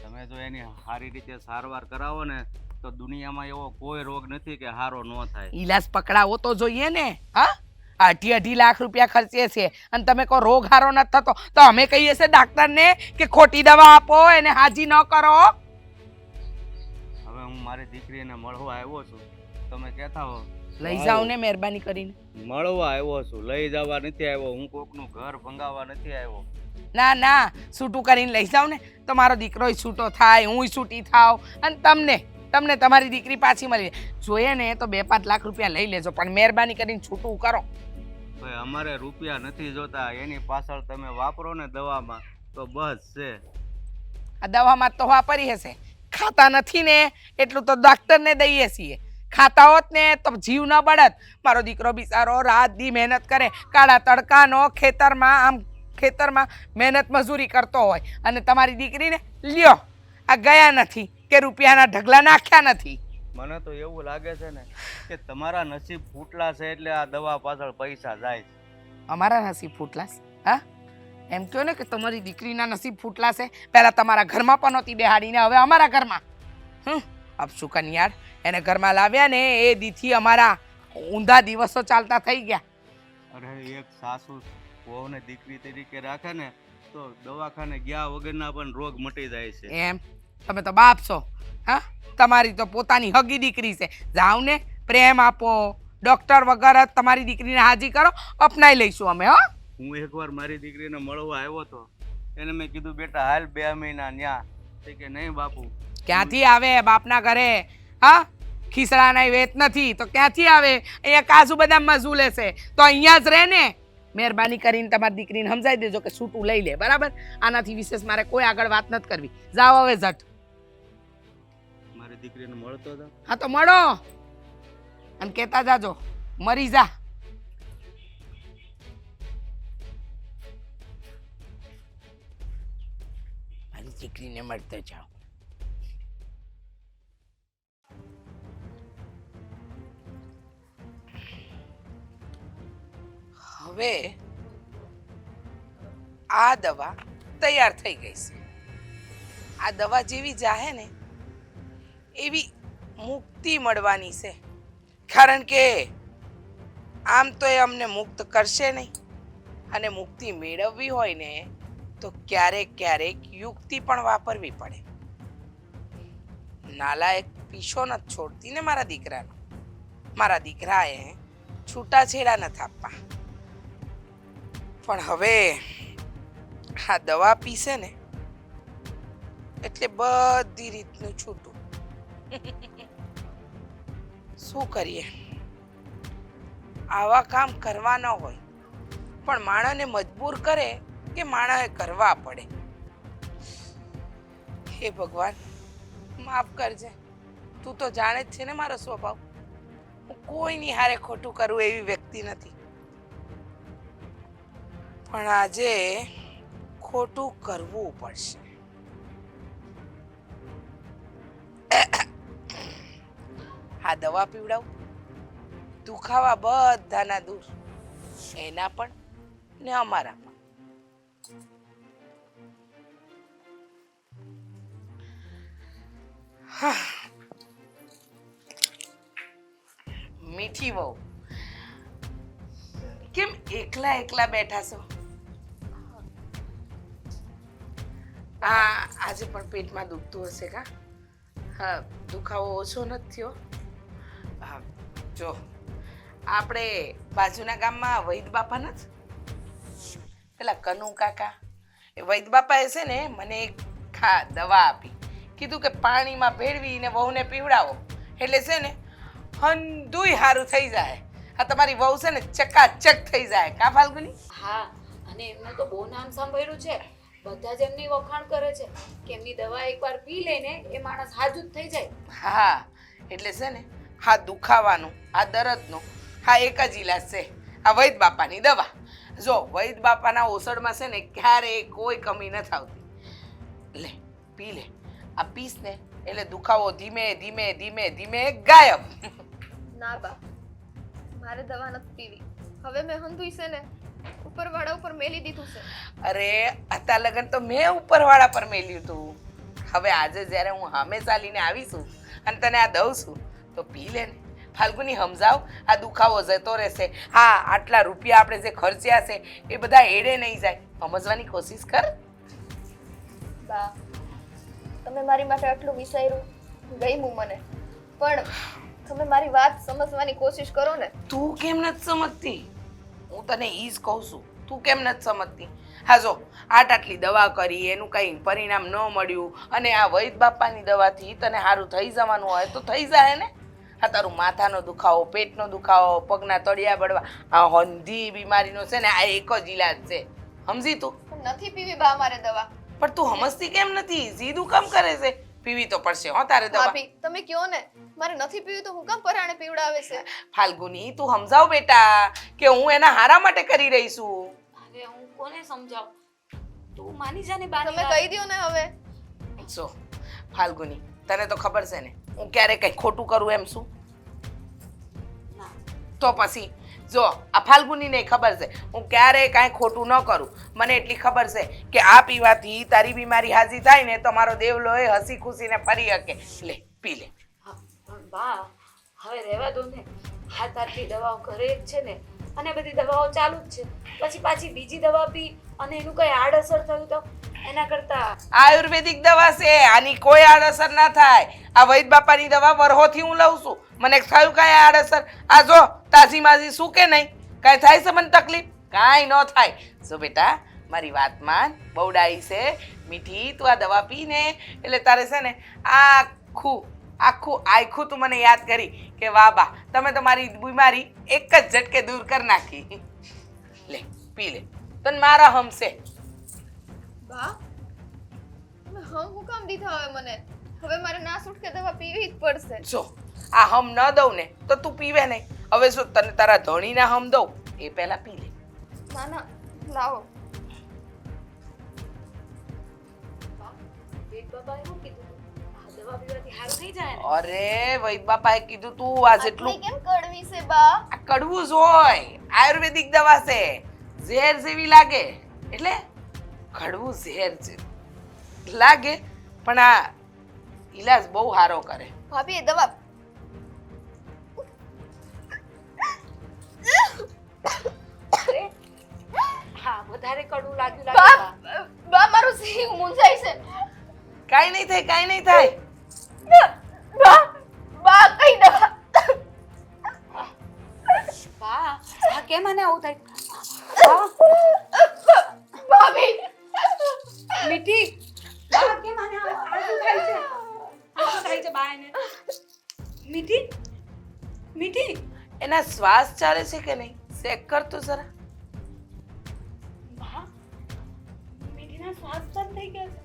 તમે જો એની સારી રીતે સારવાર કરાવો ને તો દુનિયામાં એવો કોઈ રોગ નથી કે સારો ન થાય. ઈલાજ પકડાવો તો જોઈએ ને. હા, 2.5 લાખ રૂપિયા ખર્ચે છે અને તમે કહો રોગ હારો નથી થતો, તો અમે કહીએ છે ડાક્ટરને કે ખોટી દવા આપો, એને હાજી ન કરો. હવે હું મારી દીકરીને મળવા આવ્યો છું, તમે કહેતા હો લઈ જાઓ ને મહેરબાની કરીને. મળવા આવ્યો છું, લઈ જવા નથી આવ્યો. હું કોકનું ઘર ભંગાવા નથી આવ્યો. ના ના, છૂટું કરીને લઈ જાઓ ને તો મારો દીકરોય છૂટો થાય, હુંય છૂટી થાવ અને તમને તમારી દીકરી પાછી મળી જોઈએ ને તો 2-5 લાખ રૂપિયા લઈ લેજો, પણ મહેરબાની કરીને છૂટું કરો. ભાઈ અમારે રૂપિયા નથી જોતા, એની પાછળ તમે વાપરો ને દવામાં તો બસ છે. આ દવામાં તો વાપરી હશે, ખાતા નથી ને એટલું તો ડોક્ટરને દઈએ છીએ. ખાતા હોત ને તો જીવ ન બળત. મારો દીકરો બિચારો રાત દી મહેનત કરે, કાળા તડકાનો ખેતરમાં મહેનત મજૂરી કરતો હોય, અને તમારી દીકરીને લ્યો આ ગયા નથી કે રૂપિયાના ઢગલા નાખ્યા નથી. મને તો એવું લાગે છે ને કે તમારા નસીબ ફૂટલા છે એટલે આ દવા પાછળ પૈસા જાય છે. અમારા નસીબ ફૂટલા છે? હા, એમ કહો ને કે તમારી દીકરીના નસીબ ફૂટલા છે. પહેલાં તમારા ઘરમાં પણ નહોતી બેહાડીને હવે અમારા ઘરમાં. અબ શું કન્યાર, એને ઘરમાં લાવ્યા ને એ દીથી અમારા ઊંધા દિવસો ચાલતા થઈ ગયા. અરે એક સાસુ વહુને દીકરી તરીકે રાખે ને તો દવાખાને ગયા વગરના પણ રોગ મટી જાય છે. એમ તમે તો બાપ છો. હા, તમારી તો પોતાની હગી દીકરી છે. જાઓ ને, પ્રેમ આપો, ડોક્ટર વગર જ તમારી દીકરીને હાજી કરો, અપનાવી લઈશું અમે. હો, હું એકવાર મારી દીકરીને મળવા આવ્યો હતો, એને મેં કીધું બેટા હાલ 2 મહિના ન્યા. કે નહીં બાપુ. ક્યાંથી આવે બાપના ઘરે? હા, ખીસડાના વેત નથી તો ક્યાંથી આવે? અહીંયા કાજુ બદામમાં ઝૂલે છે તો અહીંયા જ રહે ને. મહેરબાની કરીને તમારી દીકરીને સમજાવી દેજો કે છૂટું લઈ લે, બરાબર? આનાથી વિશેષ મારે કોઈ આગળ વાત નથી કરવી. જાઓ હવે ઝટ. મારી દીકરીને મળતો હતો. હા તો મળો અને કહેતા જાજો મરી જા. મારી દીકરીને મળતો જાઓ. હવે આ દવા તૈયાર થઈ ગઈ છે. આ દવા જેવી જાહે ને એવી મુક્તિ મળવાની છે, કારણ કે આમ તો એ અમને મુક્ત કરશે નહીં, અને મુક્તિ મેળવવી હોય ને તો ક્યારેક યુક્તિ પણ વાપરવી પડે. નાલાયક પીછો નથી છોડતી ને મારા દીકરાનો. મારા દીકરાએ છૂટાછેડા નથી આપવા. પણ હવે આ દવા પીશે ને એટલે બધી રીતનું છૂટું. શું કરીએ, આવા કામ કરવા ન હોય પણ માણસને મજબૂર કરે કે માણસે કરવા પડે. હે ભગવાન, માફ કરજે. તું તો જાણે જ છે ને મારો સ્વભાવ. હું કોઈની હારે ખોટું કરું એવી વ્યક્તિ નથી, પણ આજે ખોટું કરવું પડશે. આ દવા પીવડાવું, દુખાવા બધાના દૂર, એના પણ ને અમારા પણ. મીઠી વહુ, કેમ એકલા એકલા બેઠા છો? આજે પણ પેટમાં દુખતું હશે કા? હા, દુખાવો ઓછો નથી થયો? હા, જો આપણે બાજુના ગામમાં વૈદ બાપા નથી, પેલા કનુ કાકા, એ વૈદ બાપાએ છે ને મને એક દવા આપી, કીધું કે પાણીમાં ભેળવીને વહુને પીવડાવો એટલે છે ને હંધુય સારું થઈ જાય. આ તમારી વહુ છે ને ચકાચક થઈ જાય કા ફાલ્ગુની? હા, અને એમને તો બહુ નામ સાંભળ્યું છે, બધા જ એમની વખાણ કરે છે કે એમની દવા એકવાર પી લે ને એ માણસ હાજુ જ થઈ જાય. હા, એટલે છે ને હા દુખાવાનું, આ દર્દનું હા એક જ ઈલાજ છે, આ વૈદ બાપાની દવા. જો વૈદ બાપાના ઓસડમાં છે ને ક્યારેય કોઈ કમી નથી આવતી. લે પી લે, આ પીસ ને એટલે દુખાવો ધીમે ધીમે ધીમે ધીમે ગાયબ. ના બા, મારે દવા નથી પીવી. હવે મેં હંધુઈ છે ને ઉપરવાળા ઉપર મેલી દીધું છે. અરે અત્યાર લગન તો મેં ઉપરવાળા પર મેલ્યું તું. હવે આજે જ્યારે હું સામે ચાલીને આવીશું અને તને આ દઉં છું તો પી લે ને. ફાલ્ગુની સમજાવ, આ દુખાવો જતો રહેશે. હા, આટલા રૂપિયા આપણે જે ખર્ચ્યા છે એ બધા એડે નહીં જાય. સમજવાની કોશિશ કર. બા, તમે મારી માટે આટલું વિચાર્યું, ગમ્યું મને, પણ તમે મારી વાત સમજવાની કોશિશ કરો ને. તું કેમ નથી સમજતી? હું તને ઈ જ કહું છું, તું કેમ નથી સમજતી? હા જો, આટલી દવા કરી, એનું કંઈ પરિણામ ન મળ્યું અને આ વૈદ બાપાની દવાથી તને સારું થઈ જવાનું હોય તો થઈ જાય ને. આ તારું માથાનો દુખાવો, પેટનો દુખાવો, પગના તળિયા બળવા, આ હંધી બીમારીનો છે ને આ એક જ ઈલાજ છે. સમજી તું? પણ નથી પીવી બા મારે દવા. પણ તું સમજતી કેમ નથી? સીધું કામ કરે છે. પીવી તો પડશે હો તારે દવા. ભાભી, તમે કયો ને, મારે નથી પીવી તો હું કામ પરાણે પીવડાવે છે? ફાલ્ગુની, તું સમજાવ બેટા કે હું એના હારા માટે કરી રહી છું. અરે હું કોને સમજાવું? તું માની જા ને બા. તમે કહી દ્યો ને હવે. જો ફાલ્ગુની, તને તો ખબર છે ને હું ક્યારે કંઈ ખોટું કરું એમ શું? ના. તો પછી જો આ ફાલ્ગુનીને ખબર છે હું ક્યારેય કાંઈ ખોટું ન કરું. મને એટલી ખબર છે કે આ પીવાથી તારી બીમારી હાજી થાય ને તો મારો દેવલો એ હસી ખુશીને ફરી શકે. લે પી લે. હા, પણ બા હવે રહેવા દો ને. હાથ આટલી દવાઓ ઘરે જ છે ને અને બધી દવાઓ ચાલુ જ છે. પછી પાછી બીજી દવા પી અને એનું કઈ આડઅસર થયું તો એના કરતા આયુર્વેદિક દવા છે, આની કોઈ આડઅસર ના થાય. આ વૈદ બાપાની દવા વરહોથી હું લઉં છું, મને થયું કાંઈ આડઅસર? આ જો તાજી માજી શું કે નહીં? કાંઈ થાય છે મને તકલીફ? કાંઈ ન થાય. જો બેટા મારી વાત માન, બહુ ડાઈ છે મીઠી, તું આ દવા પીને એટલે તારે છે ને આખું આખું તું મને યાદ કરી કે વાહ બા તમે તો મારી બીમારી એક જ ઝટકે દૂર કરી નાખી. લે પી લે, તને મારા હમશે. બા, તમે હું કામ દીધા હવે મને? હવે મારે ના છૂટકે દવા પીવી જ પડશે. જો આ હમ ન દઉં ને તો તું પીવે નહીં. હવે જો તને તારા ધણીના હમ દઉં એ પહેલા પી લે. ના ના, લાવો. વેદ બાબાએ શું કીધું તું? આ દવા પીવાથી સારું થઈ જાય ને? અરે વૈદ બાપાએ કીધું તું આ જેટલું આટલી કેમ કડવી છે બા? આ કડવું જ હોય, આયુર્વેદિક દવા છે, ઝેર જેવી લાગે એટલે કડવું ઝેર છે લાગે પણ આ ઈલાજ બહુ સારો કરે. ભાભી એ દવા અરે હા, વધારે કડવું લાગ્યું લાગે બા. બા, બા મારું સિંહ મૂંઝાય છે. કાંઈ નહીં થાય, કાંઈ નહીં થાય. બા, બા કઈ દવા? બા આ કેમ આને આવું થાય? બા, ભાભી મીઠી બા કેમ આને આવું થાય છે? આવું થાય છે બા એને? મીઠી મીઠી એના શ્વાસ ચાલે છે કે નહીં ચેક કર તો જરા. બા મીઠીના શ્વાસ બંધ થઈ ગયા છે.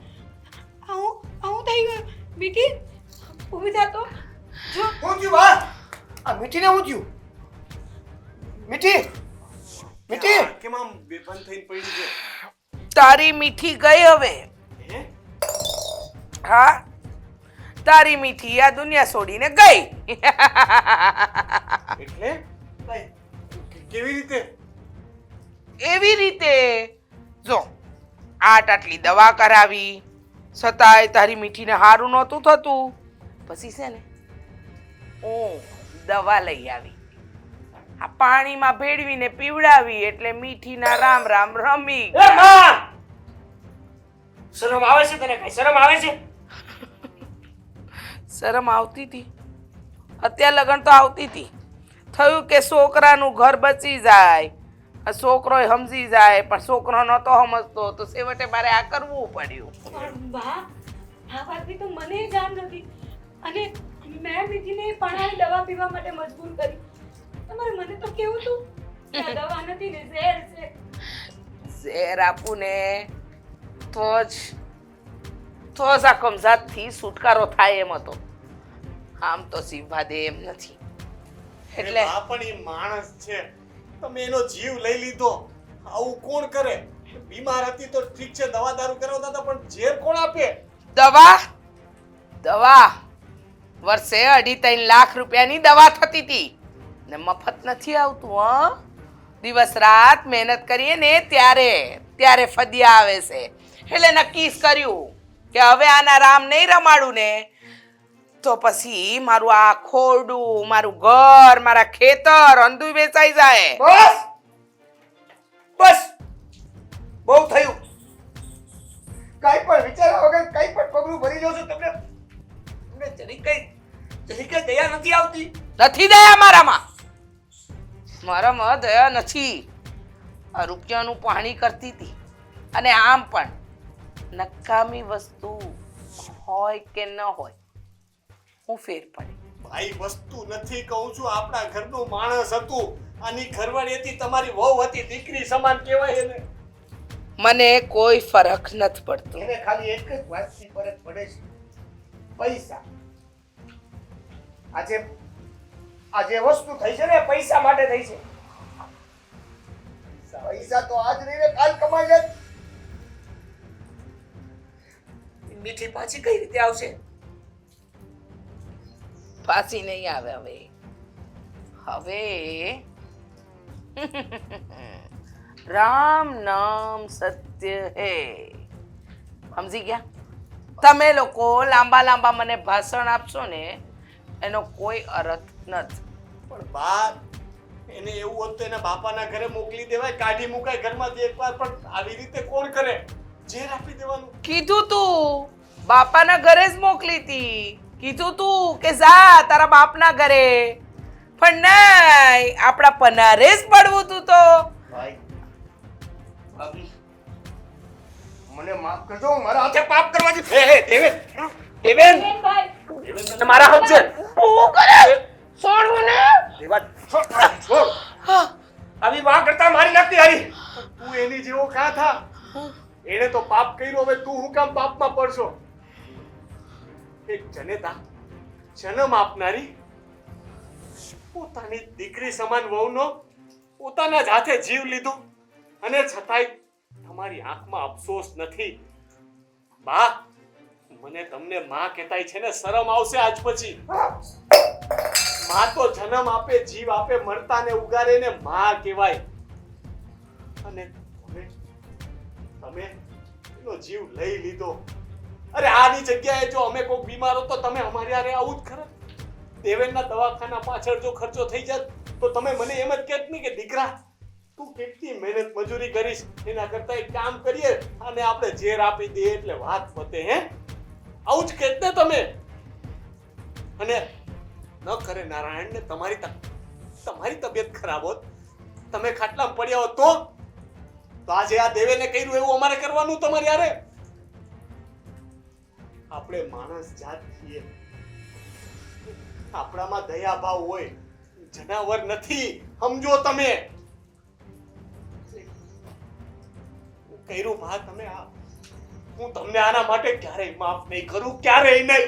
આવું થઈ ગયું. મીઠી ઊભી થા તો જો. હું થયું બા? આ મીઠીને હું થયું? મીઠી મીઠી કેમ આમ બેભાન થઈને પડી છે? તારી મીઠી ગઈ હવે. હે? હા, તારી મીઠી આ દુનિયા છોડીને ગઈ. એટલે કેવી રીતે? એવી રીતે જો આટલી દવા કરાવી છતાંય તારી મીઠીને સારું નહોતું થતું. પછી છે ને હું દવા લઈ આવી, આ પાણીમાં ભેળવીને પીવડાવી એટલે મીઠીના રામ રામ રમી એ ગયા. માં! શરમ આવે છે તને? કઈ શરમ આવે છે? શરમ આવતી હતી, અત્યાર લગન તો આવતી હતી. થયું કે છોકરાનું ઘર બચી જાય, છોકરો સમજી જાય, પણ છોકરો નતો સમજતો તો છેવટે મારે આ કરવું પડ્યું. પણ બા આ વાતની તો મને જાણ નથી અને મેં મીઠીને પાણાની દવા પીવા માટે મજબૂર કરી. તમારે મને તો કેવું તું કે આ દવા નથી ને ઝેર છે. ઝેર આપું ને તો જ આ કમજાતથી છુટકારો થાય એમ હતો. આમ તો સીવવા દે એમ નથી. એટલે આ પણ એ માણસ છે, તમે એનો જીવ લઈ લીધો. આવું કોણ કરે? બીમાર હતી તો ઠીક છે, દવા દારૂ કરાવતા હતા, પણ ઝેર કોણ આપે? દવા વર્ષે 2.5-3 લાખ રૂપિયાની દવા થતી હતી. ને મફત નથી આવતું. દિવસ રાત મહેનત કરીએ ને ત્યારે ફદિયા આવે છે. એટલે નક્કી કર્યું કે હવે આના રામ નહીં રમાડું ને તો પછી મારું આ ખોરડું, મારું ઘર, મારા ખેતર અંધું વેચાઈ જાય. બસ બસ બહુ થયું. કાઈ પણ વિચાર્યા વગર કાઈ પણ પગલું ભરી લો છો. તમને જરી કઈ દયા નથી આવતી? નથી દયા મારામાં દયા નથી. આ રૂપિયાનું પાણી કરતી હતી. અને આમ પણ નકામી વસ્તુ હોય કે ન હોય હું ફેર પડે. ભાઈ વસ્તુ નથી કહું છું, આપણા ઘરનું માણસ હતું. આની ઘરવાળી હતી, તમારી વહુ હતી, દીકરી સમાન કહેવાય એને. મને કોઈ ફરક નથી પડતો. એને ખાલી એક જ વાતથી ફરક પડે છે, પૈસા. આજે વસ્તુ થઈ છે ને પૈસા માટે થઈ છે. પૈસા તો આજ નહીં ને કાલ કમાઈ જાય. મીઠી પાછી કઈ રીતે આવશે? ફાંસી નહીં આવે હવે રામ નામ સત્ય હે. સમજી ગયા? તમે લોકો લાંબા મને ભાષણ આપશો ને એનો કોઈ અર્થ નથી. પણ બા, એને એવું હોત તો એના બાપાના ઘરે મોકલી દેવાય, કાઢી મુકાય ઘરમાંથી એકવાર. પણ આવી રીતે કોણ કરે? જેલ આપી દેવાનું. કીધું તું બાપાના ઘરે જ મોકલી હતી. કીધું તું કે જા તારા બાપના ઘરે, પણ નહીં, આપણા પનારે જ પડવું તું. તો ભાઈ ભાભી મને માફ કરજો. હું મારા હાથે પાપ કરવા છું. હે દેવેન તને મારા હાથ છે. શું કરે? છોડ મને. દેવા છોડ. આવી વાહ કરતા મારી નાખતી હારી. તું એની જેવો કાં થા? એને તો પાપ કર્યો, હવે તું હું કામ પાપમાં પડશો? એક જનેતા, જન્મ આપનારી, પોતાની દીકરી સમાન વહુનો પોતાના જ હાથે જીવ લીધો, અને છતાંય તમારી આંખમાં અફસોસ નથી. બા, મને તમને માં કહેતાય છે ને શરમ આવશે આજ પછી. માં તો જન્મ આપે, જીવ આપે, મરતા ને ઉગારે ને માં કહેવાય. અને તમે એનો જીવ લઈ લીધો. અરે આની જગ્યાએ જો અમે કોઈ બીમાર હો તો તમે અમારી હારે આવું જ ખરા? દેવેનના દવાખાના પાછળ જો ખર્ચો થઈ જાત તો તમે મને એમ જ કહેત નહીં કે દીકરા તું કેટલી મહેનત મજૂરી કરીશ, એના કરતા એક કામ કરીએ અને આપણે ઝેર આપી દઈએ એટલે વાત પતે. હે, આવું જ કહેત ને તમે? અને ન કરે નારાયણ ને તમારી તબિયત ખરાબ હોત, તમે ખાટલામાં પડ્યા હોત તો આજે આ દેવેને કર્યું એવું અમારે કરવાનું તમારી હારે? આપણે માણસ જાત છીએ, આપણામાં દયા ભાવ હોય, જનાવર નથી. સમજો તમે? કર્યું ભા તમે આ, હું તમને આના માટે ક્યારેય માફ નહીં કરું, ક્યારેય નહીં.